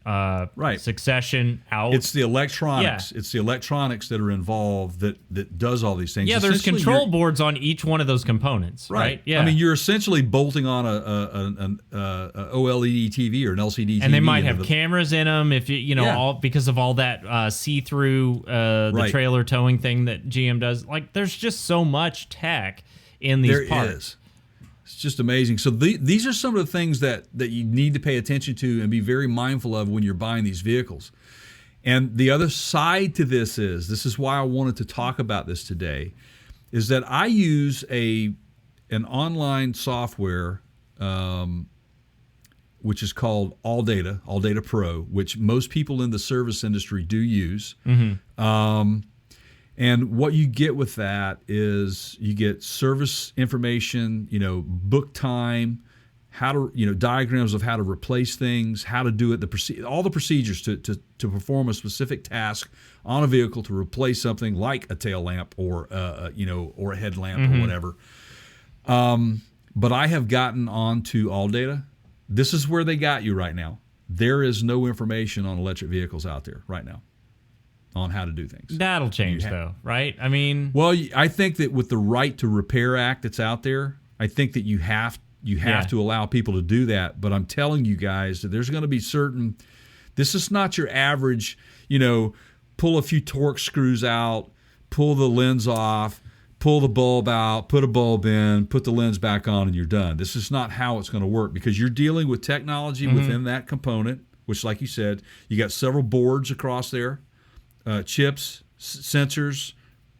succession out. It's the electronics. Yeah. It's the electronics that are involved that does all these things. Yeah, there's control boards on each one of those components, right? Yeah. I mean, you're essentially bolting on an OLED TV or an LCD TV. And they might have cameras in them if all because of all that see-through the trailer towing thing that GM does. Like, there's just so much tech in these parts. There is. It's just amazing. So these are some of the things that you need to pay attention to and be very mindful of when you're buying these vehicles. And the other side to this is why I wanted to talk about this today, is that I use an online software which is called AllData Pro, which most people in the service industry do use. And what you get with that is you get service information, book time, how to, diagrams of how to replace things, how to do it, all the procedures to perform a specific task on a vehicle to replace something like a tail lamp or or a headlamp or whatever. But I have gotten onto AllData. This is where they got you right now. There is no information on electric vehicles out there right now on how to do things. That'll change, though, right? I mean... Well, I think that with the Right to Repair Act that's out there, I think that you have to allow people to do that. But I'm telling you guys that there's going to be certain... This is not your average, pull a few torque screws out, pull the lens off, pull the bulb out, put a bulb in, put the lens back on, and you're done. This is not how it's going to work, because you're dealing with technology within that component, which, like you said, you got several boards across there. Chips, sensors,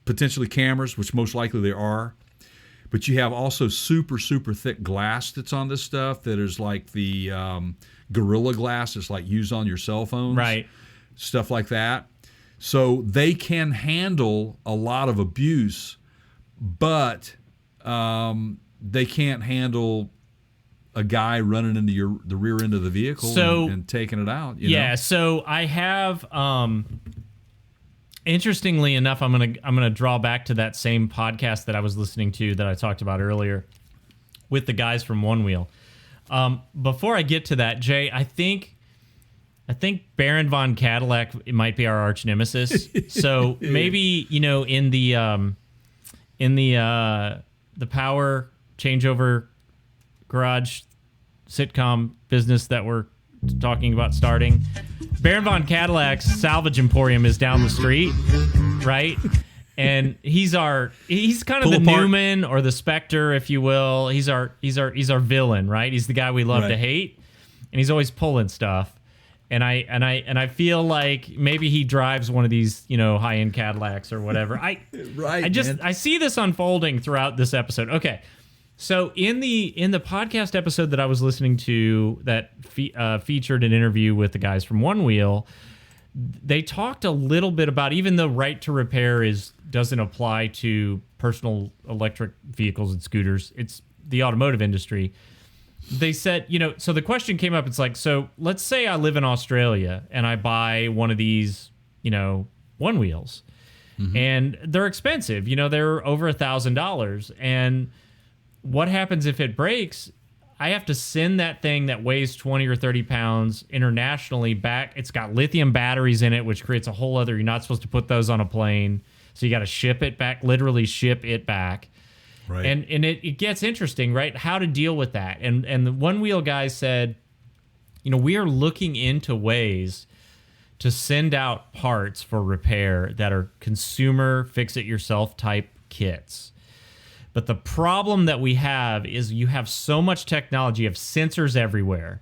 potentially cameras, which most likely there are. But you have also super, super thick glass that's on this stuff that is like the Gorilla Glass that's like used on your cell phones. Right. Stuff like that. So they can handle a lot of abuse, but they can't handle a guy running into the rear end of the vehicle and taking it out. So I have... Interestingly enough, I'm gonna draw back to that same podcast that I was listening to that I talked about earlier with the guys from One Wheel. Before I get to that, Jay, I think Baron von Cadillac might be our arch nemesis. So maybe in the power changeover garage sitcom business that we're talking about starting, Baron von Cadillac's salvage emporium is down the street, right? And he's kind of the Newman or the Spectre, if you will. He's our villain, right? He's the guy we love to hate, and he's always pulling stuff. And I feel like maybe he drives one of these, high-end Cadillacs or whatever. I see this unfolding throughout this episode. Okay. So in the podcast episode that I was listening to that featured an interview with the guys from One Wheel, they talked a little bit about, even though right to repair doesn't apply to personal electric vehicles and scooters, it's the automotive industry. They said, so the question came up, it's like, so let's say I live in Australia and I buy one of these, One Wheels, and they're expensive, they're over $1,000, and what happens if it breaks? I have to send that thing that weighs 20 or 30 pounds internationally back. It's got lithium batteries in it, which creates a whole other... You're not supposed to put those on a plane. So you got to ship it back, literally ship it back. Right. And it gets interesting, right? How to deal with that. And the One Wheel guys said, we are looking into ways to send out parts for repair that are consumer fix-it-yourself type kits. But the problem that we have is you have so much technology. You have sensors everywhere.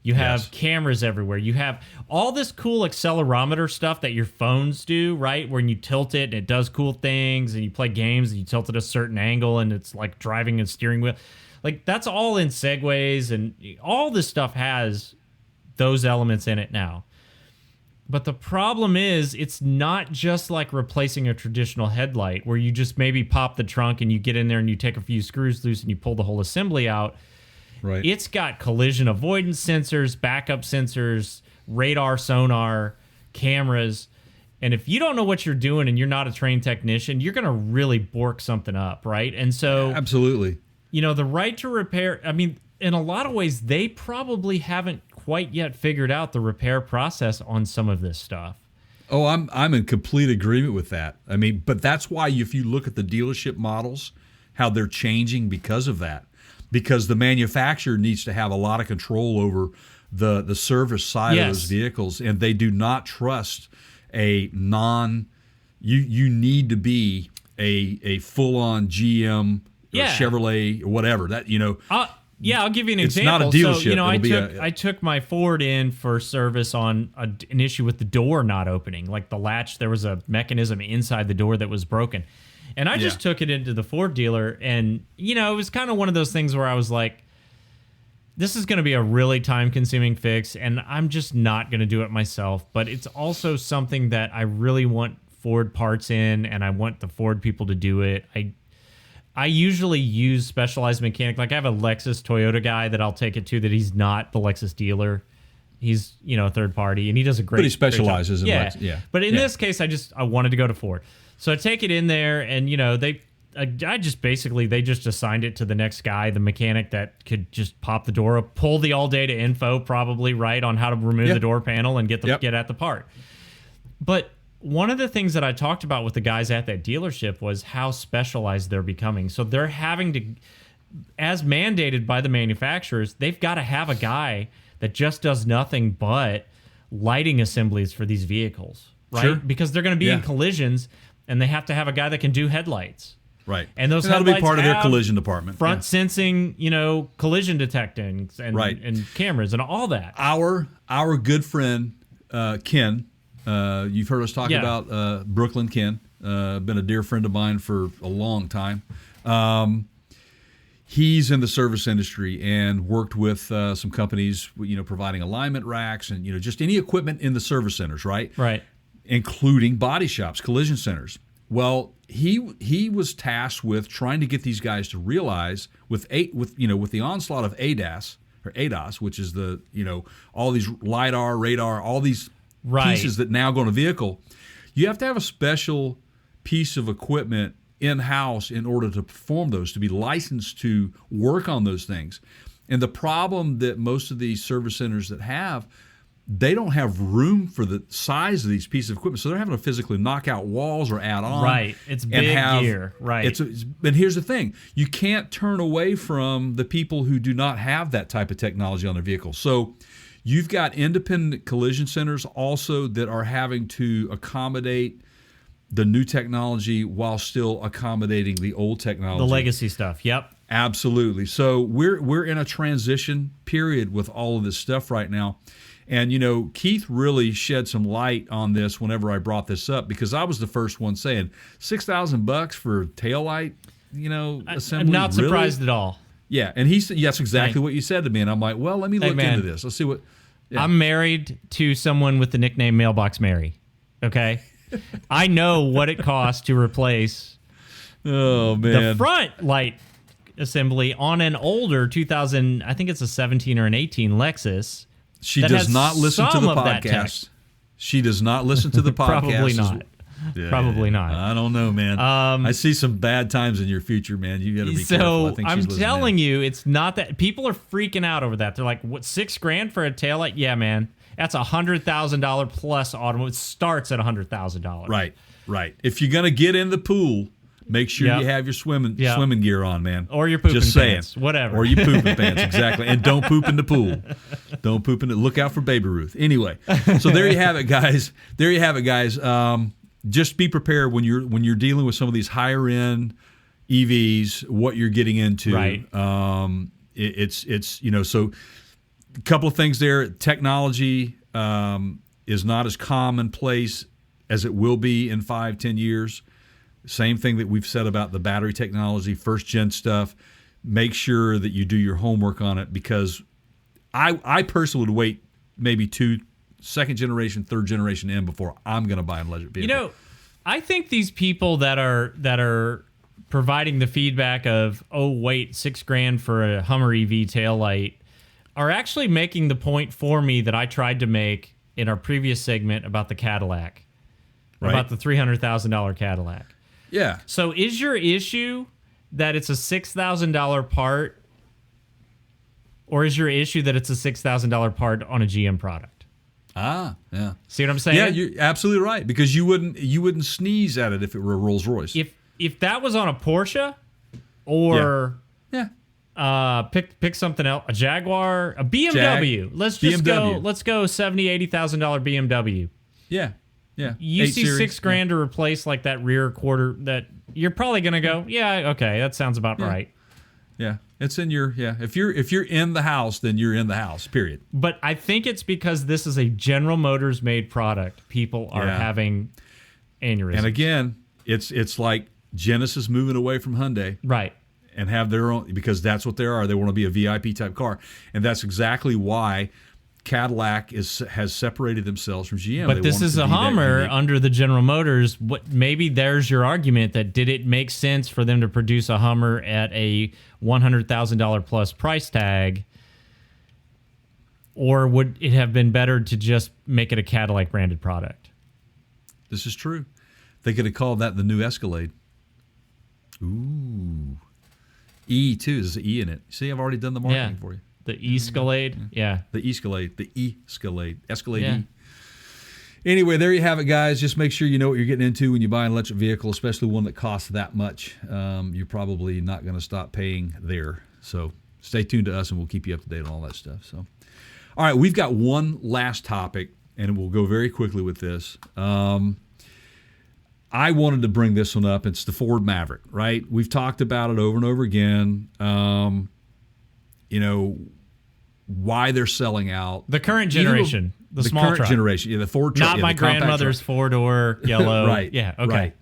You have cameras everywhere. You have all this cool accelerometer stuff that your phones do, right? When you tilt it and it does cool things, and you play games and you tilt it a certain angle and it's like driving a steering wheel. Like, that's all in Segways, and all this stuff has those elements in it now. But the problem is, it's not just like replacing a traditional headlight where you just maybe pop the trunk and you get in there and you take a few screws loose and you pull the whole assembly out. Right. It's got collision avoidance sensors, backup sensors, radar, sonar, cameras. And if you don't know what you're doing and you're not a trained technician, you're going to really bork something up, right? And so, absolutely. The right to repair, I mean, in a lot of ways, they probably haven't quite yet figured out the repair process on some of this stuff. Oh, I'm in complete agreement with that. I mean, but that's why if you look at the dealership models, how they're changing because of that. Because the manufacturer needs to have a lot of control over the service side of those vehicles, and they do not trust a you need to be a full-on GM or Chevrolet or whatever. That, I'll give you an example. It's not a dealership. So, I took my Ford in for service on an issue with the door not opening. Like the latch, there was a mechanism inside the door that was broken. And I just took it into the Ford dealer, and, it was kind of one of those things where I was like, this is going to be a really time-consuming fix, and I'm just not going to do it myself. But it's also something that I really want Ford parts in, and I want the Ford people to do it. I usually use specialized mechanic. Like, I have a Lexus Toyota guy that I'll take it to that he's not the Lexus dealer. He's, a third party, and he does a great job. But he specializes in Lexus. Yeah. But in this case, I wanted to go to Ford. So I take it in there, and, they just assigned it to the next guy, the mechanic that could just pop the door up, pull the all data info probably, right, on how to remove the door panel and get at the part. But one of the things that I talked about with the guys at that dealership was how specialized they're becoming. So they're having to, as mandated by the manufacturers, they've got to have a guy that just does nothing but lighting assemblies for these vehicles, right? Sure. Because they're going to be in collisions, and they have to have a guy that can do headlights. Right. And those that'll headlights be part of their have collision department. Front sensing, collision detecting and cameras and all that. Our good friend Ken, you've heard us talk about Brooklyn Ken, been a dear friend of mine for a long time. He's in the service industry and worked with some companies, providing alignment racks and, just any equipment in the service centers, right? Right. Including body shops, collision centers. Well, he was tasked with trying to get these guys to realize with the onslaught of ADAS, which is the all these LiDAR, radar, all these pieces that now go in a vehicle, you have to have a special piece of equipment in-house in order to perform those, to be licensed to work on those things. And the problem that most of these service centers that have, they don't have room for the size of these pieces of equipment, so they're having to physically knock out walls or add on. Right, it's big gear. Right. And here's the thing: you can't turn away from the people who do not have that type of technology on their vehicle. So you've got independent collision centers also that are having to accommodate the new technology while still accommodating the old technology, the legacy stuff. Yep. Absolutely. So we're in a transition period with all of this stuff right now. And, Keith really shed some light on this whenever I brought this up, because I was the first one saying $6,000 for taillight, assembly. I'm not surprised at all. Yeah. And he said, that's exactly what you said to me. And I'm like, well, let me look into this. Let's see what. Yeah. I'm married to someone with the nickname Mailbox Mary. Okay. I know what it costs to replace the front light assembly on an older 2000, I think it's a 17 or an 18 Lexus. She does not listen to the podcast. She does not listen to the podcast. Probably not. Yeah, Probably not. I don't know, man. I see some bad times in your future, man. You got to be careful. I think I'm telling you, it's not that. People are freaking out over that. They're like, "What, $6,000 for a taillight?" Yeah, man. That's $100,000 plus automobile. It starts at $100,000. Right. If you're gonna get in the pool, make sure you have your swimming gear on, man. Or your pooping pants, whatever. Or your pooping pants, exactly. And don't poop in the pool. Don't poop in it. Look out for Baby Ruth. Anyway, so there you have it, guys. Just be prepared when you're dealing with some of these higher end EVs. What you're getting into, right? It's so. A couple of things there. Technology is not as commonplace as it will be in 5-10 years. Same thing that we've said about the battery technology, first gen stuff. make sure that you do your homework on it, because I personally would wait maybe second generation, third generation in before I'm going to buy an electric vehicle. You know, I think these people that are providing the feedback of, oh wait, $6,000 for a Hummer EV taillight, are actually making the point for me that I tried to make in our previous segment about the Cadillac, Right. about the $300,000 Cadillac. Yeah. So is your issue that it's a $6,000 part, or is your issue that it's a $6,000 part on a GM product? Yeah. See what I'm saying? Yeah, you're absolutely right, because you wouldn't sneeze at it if it were a Rolls Royce. If that was on a Porsche, or pick something else, a Jaguar, a BMW. Let's just BMW. Let's go $70,000-$80,000 BMW. Yeah. You 8 see Series. $6,000 to replace like that rear quarter, that you're probably gonna go, yeah, okay, that sounds about right. Yeah, it's in your If you're in the house, then you're in the house. Period. But I think it's because this is a General Motors made product. People are having aneurysms. And again, it's like Genesis moving away from Hyundai, right? and have their own, because that's what they are. They want to be a VIP type car, and that's exactly why Cadillac has separated themselves from GM. But this is a Hummer under the General Motors. Maybe there's your argument that did it make sense for them to produce a Hummer at a $100,000 plus price tag, or would it have been better to just make it a Cadillac branded product? This is true. They could have called that the new Escalade. Ooh. E too. There's an E in it. See, I've already done the marketing for you. The Escalade, yeah. The Escalade, Escalade Yeah. E. Anyway, there you have it, guys. Just make sure you know what you're getting into when you buy an electric vehicle, especially one that costs that much. You're probably not going to stop paying there. So stay tuned to us, and we'll keep you up to date on all that stuff. So, all right, we've got one last topic, and we'll go very quickly with this. I wanted to bring this one up. It's the Ford Maverick, right? We've talked about it over and over again. Why they're selling out. The current generation, the small current truck. generation, the Ford truck. Not my the compact grandmother's truck. four-door yellow. Right. Yeah, okay. Right.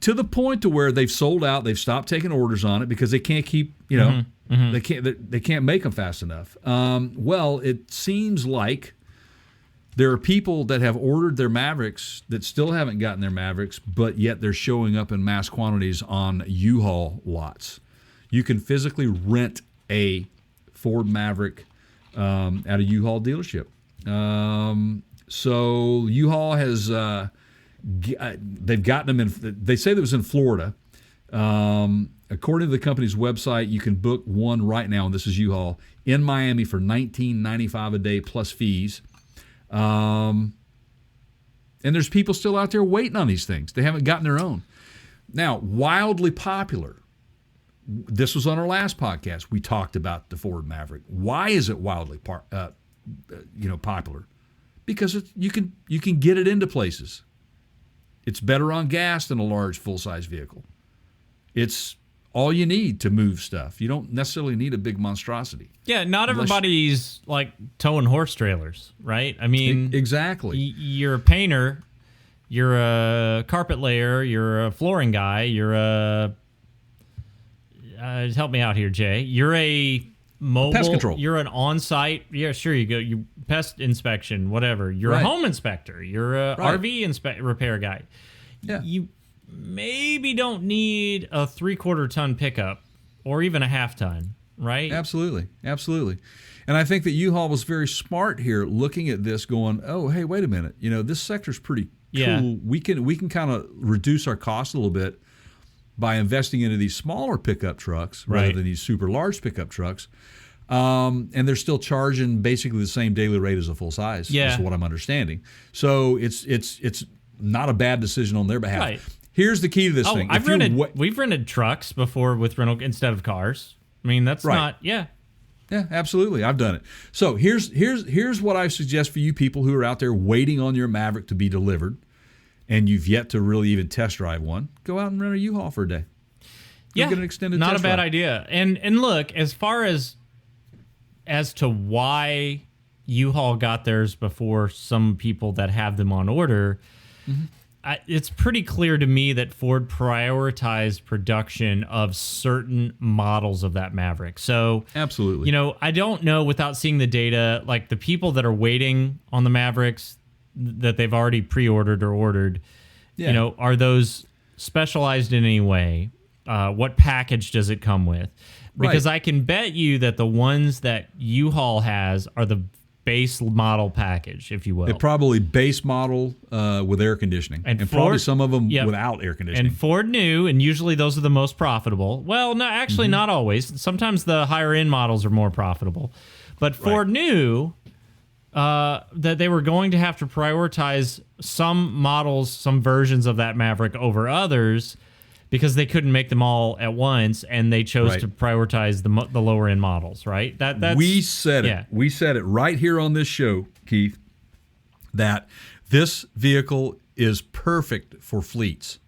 To the point to where they've sold out, they've stopped taking orders on it because they can't keep, they can't make them fast enough. Well, it seems like there are people that have ordered their Mavericks that still haven't gotten their Mavericks, but yet they're showing up in mass quantities on U-Haul lots. You can physically rent a Ford Maverick at a U-Haul dealership. So U-Haul has they've gotten them in. They say that was in Florida. According to the company's website, you can book one right now, and this is U-Haul, in Miami for $19.95 a day plus fees. And there's people still out there waiting on these things. They haven't gotten their own. Now, wildly popular. This was on our last podcast. We talked about the Ford Maverick. Why is it wildly popular? Because you can get it into places. It's better on gas than a large full-size vehicle. It's all you need to move stuff. You don't necessarily need a big monstrosity. Yeah, not everybody's like towing horse trailers, right? I mean, exactly. You're a painter, you're a carpet layer, you're a flooring guy, you're a help me out here, Jay. You're a mobile pest control. You're an on-site. Yeah, sure. You go. You pest inspection, whatever. You're a home inspector. You're a RV repair guy. Yeah. You maybe don't need a 3/4 ton pickup or even a half ton, right? Absolutely. And I think that U-Haul was very smart here, looking at this, going, "Oh, hey, wait a minute. This sector's pretty cool. Yeah. We can kind of reduce our costs a little bit by investing into these smaller pickup trucks rather than these super large pickup trucks." And they're still charging basically the same daily rate as a full size. Yeah. Is what I'm understanding. So it's not a bad decision on their behalf. Right. Here's the key to this thing. We've rented trucks before with rental instead of cars. I mean, that's not. Yeah, absolutely. I've done it. So here's what I suggest for you people who are out there waiting on your Maverick to be delivered, and you've yet to really even test drive one. Go out and rent a U-Haul for a day. Yeah, get an extended not test a bad drive. idea. And look, as far as to why U-Haul got theirs before some people that have them on order, it's pretty clear to me that Ford prioritized production of certain models of that Maverick. So absolutely, I don't know without seeing the data, like the people that are waiting on the Mavericks that they've already pre-ordered or ordered, are those specialized in any way? What package does it come with? Because I can bet you that the ones that U-Haul has are the base model package, if you will. They're probably base model with air conditioning, and Ford, probably some of them without air conditioning. And Ford knew, and usually those are the most profitable. Well, no, actually not always. Sometimes the higher end models are more profitable. But Ford knew that they were going to have to prioritize some models, some versions of that Maverick over others, because they couldn't make them all at once, and they chose to prioritize the lower end models. Right? We said it. We said it right here on this show, Keith, that this vehicle is perfect for fleets.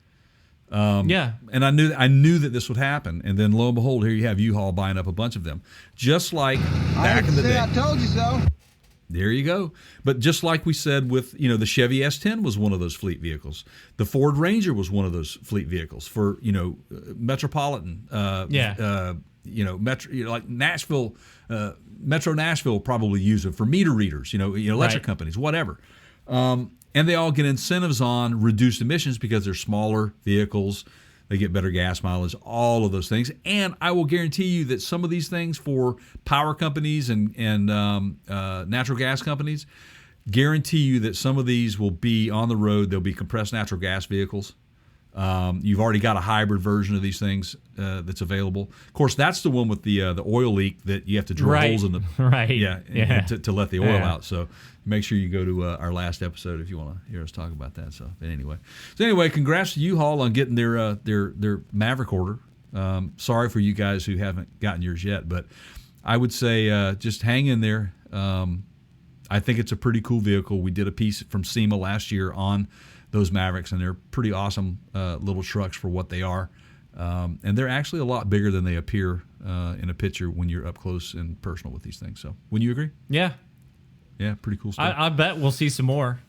And I knew that this would happen, and then lo and behold, here you have U-Haul buying up a bunch of them, just like back in the day. I told you so. There you go. But just like we said with, the Chevy S10 was one of those fleet vehicles. The Ford Ranger was one of those fleet vehicles for, metropolitan, metro, like Nashville, Metro Nashville probably use it for meter readers, electric companies, whatever. And they all get incentives on reduced emissions because they're smaller vehicles. They get better gas mileage, all of those things. And I will guarantee you that some of these things for power companies and natural gas companies, guarantee you that some of these will be on the road. They'll be compressed natural gas vehicles. You've already got a hybrid version of these things that's available. Of course, that's the one with the oil leak that you have to drill holes in the to let the oil out. So make sure you go to our last episode if you want to hear us talk about that. So anyway, congrats to U-Haul on getting their Maverick order. Sorry for you guys who haven't gotten yours yet, but I would say just hang in there. I think it's a pretty cool vehicle. We did a piece from SEMA last year on those Mavericks, and they're pretty awesome little trucks for what they are. And they're actually a lot bigger than they appear in a picture when you're up close and personal with these things. So, wouldn't you agree? Yeah. Yeah, pretty cool stuff. I bet we'll see some more.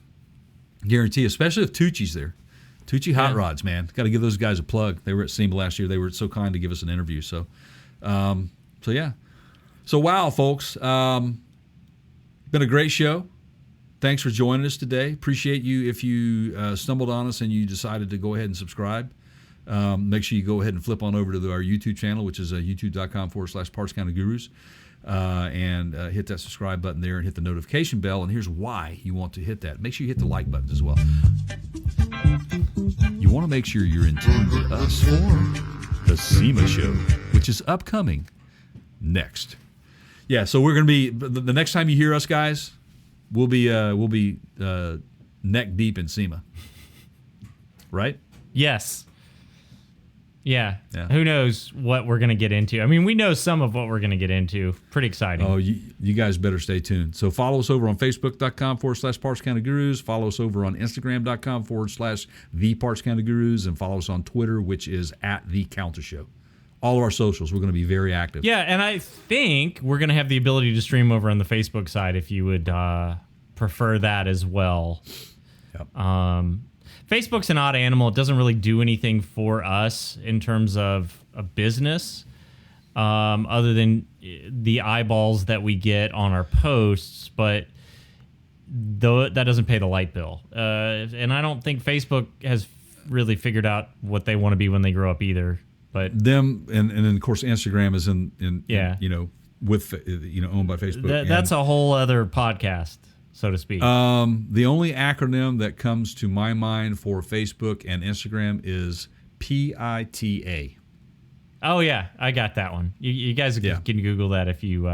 Guarantee, especially if Tucci's there. Tucci Hot Rods, man. Got to give those guys a plug. They were at SEMA last year. They were so kind to give us an interview. So yeah. So, wow, folks. Been a great show. Thanks for joining us today. Appreciate you if you stumbled on us and you decided to go ahead and subscribe. Make sure you go ahead and flip on over to our YouTube channel, which is youtube.com/PartsCounterGurus, and hit that subscribe button there and hit the notification bell. And here's why you want to hit that. Make sure you hit the like buttons as well. You want to make sure you're in tune with us for the SEMA show, which is upcoming next. Yeah, so we're going to be, the next time you hear us, guys, we'll be neck deep in SEMA, right? Yes. Yeah. Who knows what we're going to get into? I mean, we know some of what we're going to get into. Pretty exciting. Oh, you guys better stay tuned. So follow us over on Facebook.com/PartsCounterGurus. Follow us over on Instagram.com/ThePartsCounterGurus, and follow us on Twitter, which is @TheCounterShow. All of our socials, we're going to be very active. Yeah, and I think we're going to have the ability to stream over on the Facebook side if you would prefer that as well. Yep. Facebook's an odd animal. It doesn't really do anything for us in terms of a business, other than the eyeballs that we get on our posts, but that doesn't pay the light bill. And I don't think Facebook has really figured out what they want to be when they grow up either. But them and then of course Instagram is in with owned by Facebook. That's a whole other podcast, so to speak. The only acronym that comes to my mind for Facebook and Instagram is PITA. Oh yeah, I got that one. You guys can Google that if you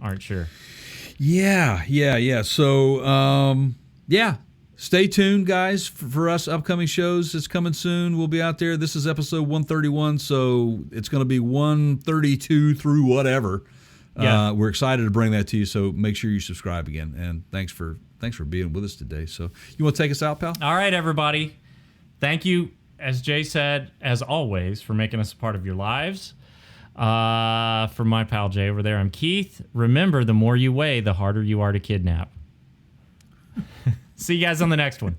aren't sure. Yeah. So stay tuned, guys, for us upcoming shows. It's coming soon. We'll be out there. This is episode 131, so it's going to be 132 through whatever. Yeah. We're excited to bring that to you, so make sure you subscribe again. And thanks for being with us today. So you want to take us out, pal? All right, everybody. Thank you, as Jay said, as always, for making us a part of your lives. For my pal Jay over there, I'm Keith. Remember, the more you weigh, the harder you are to kidnap. See you guys on the next one.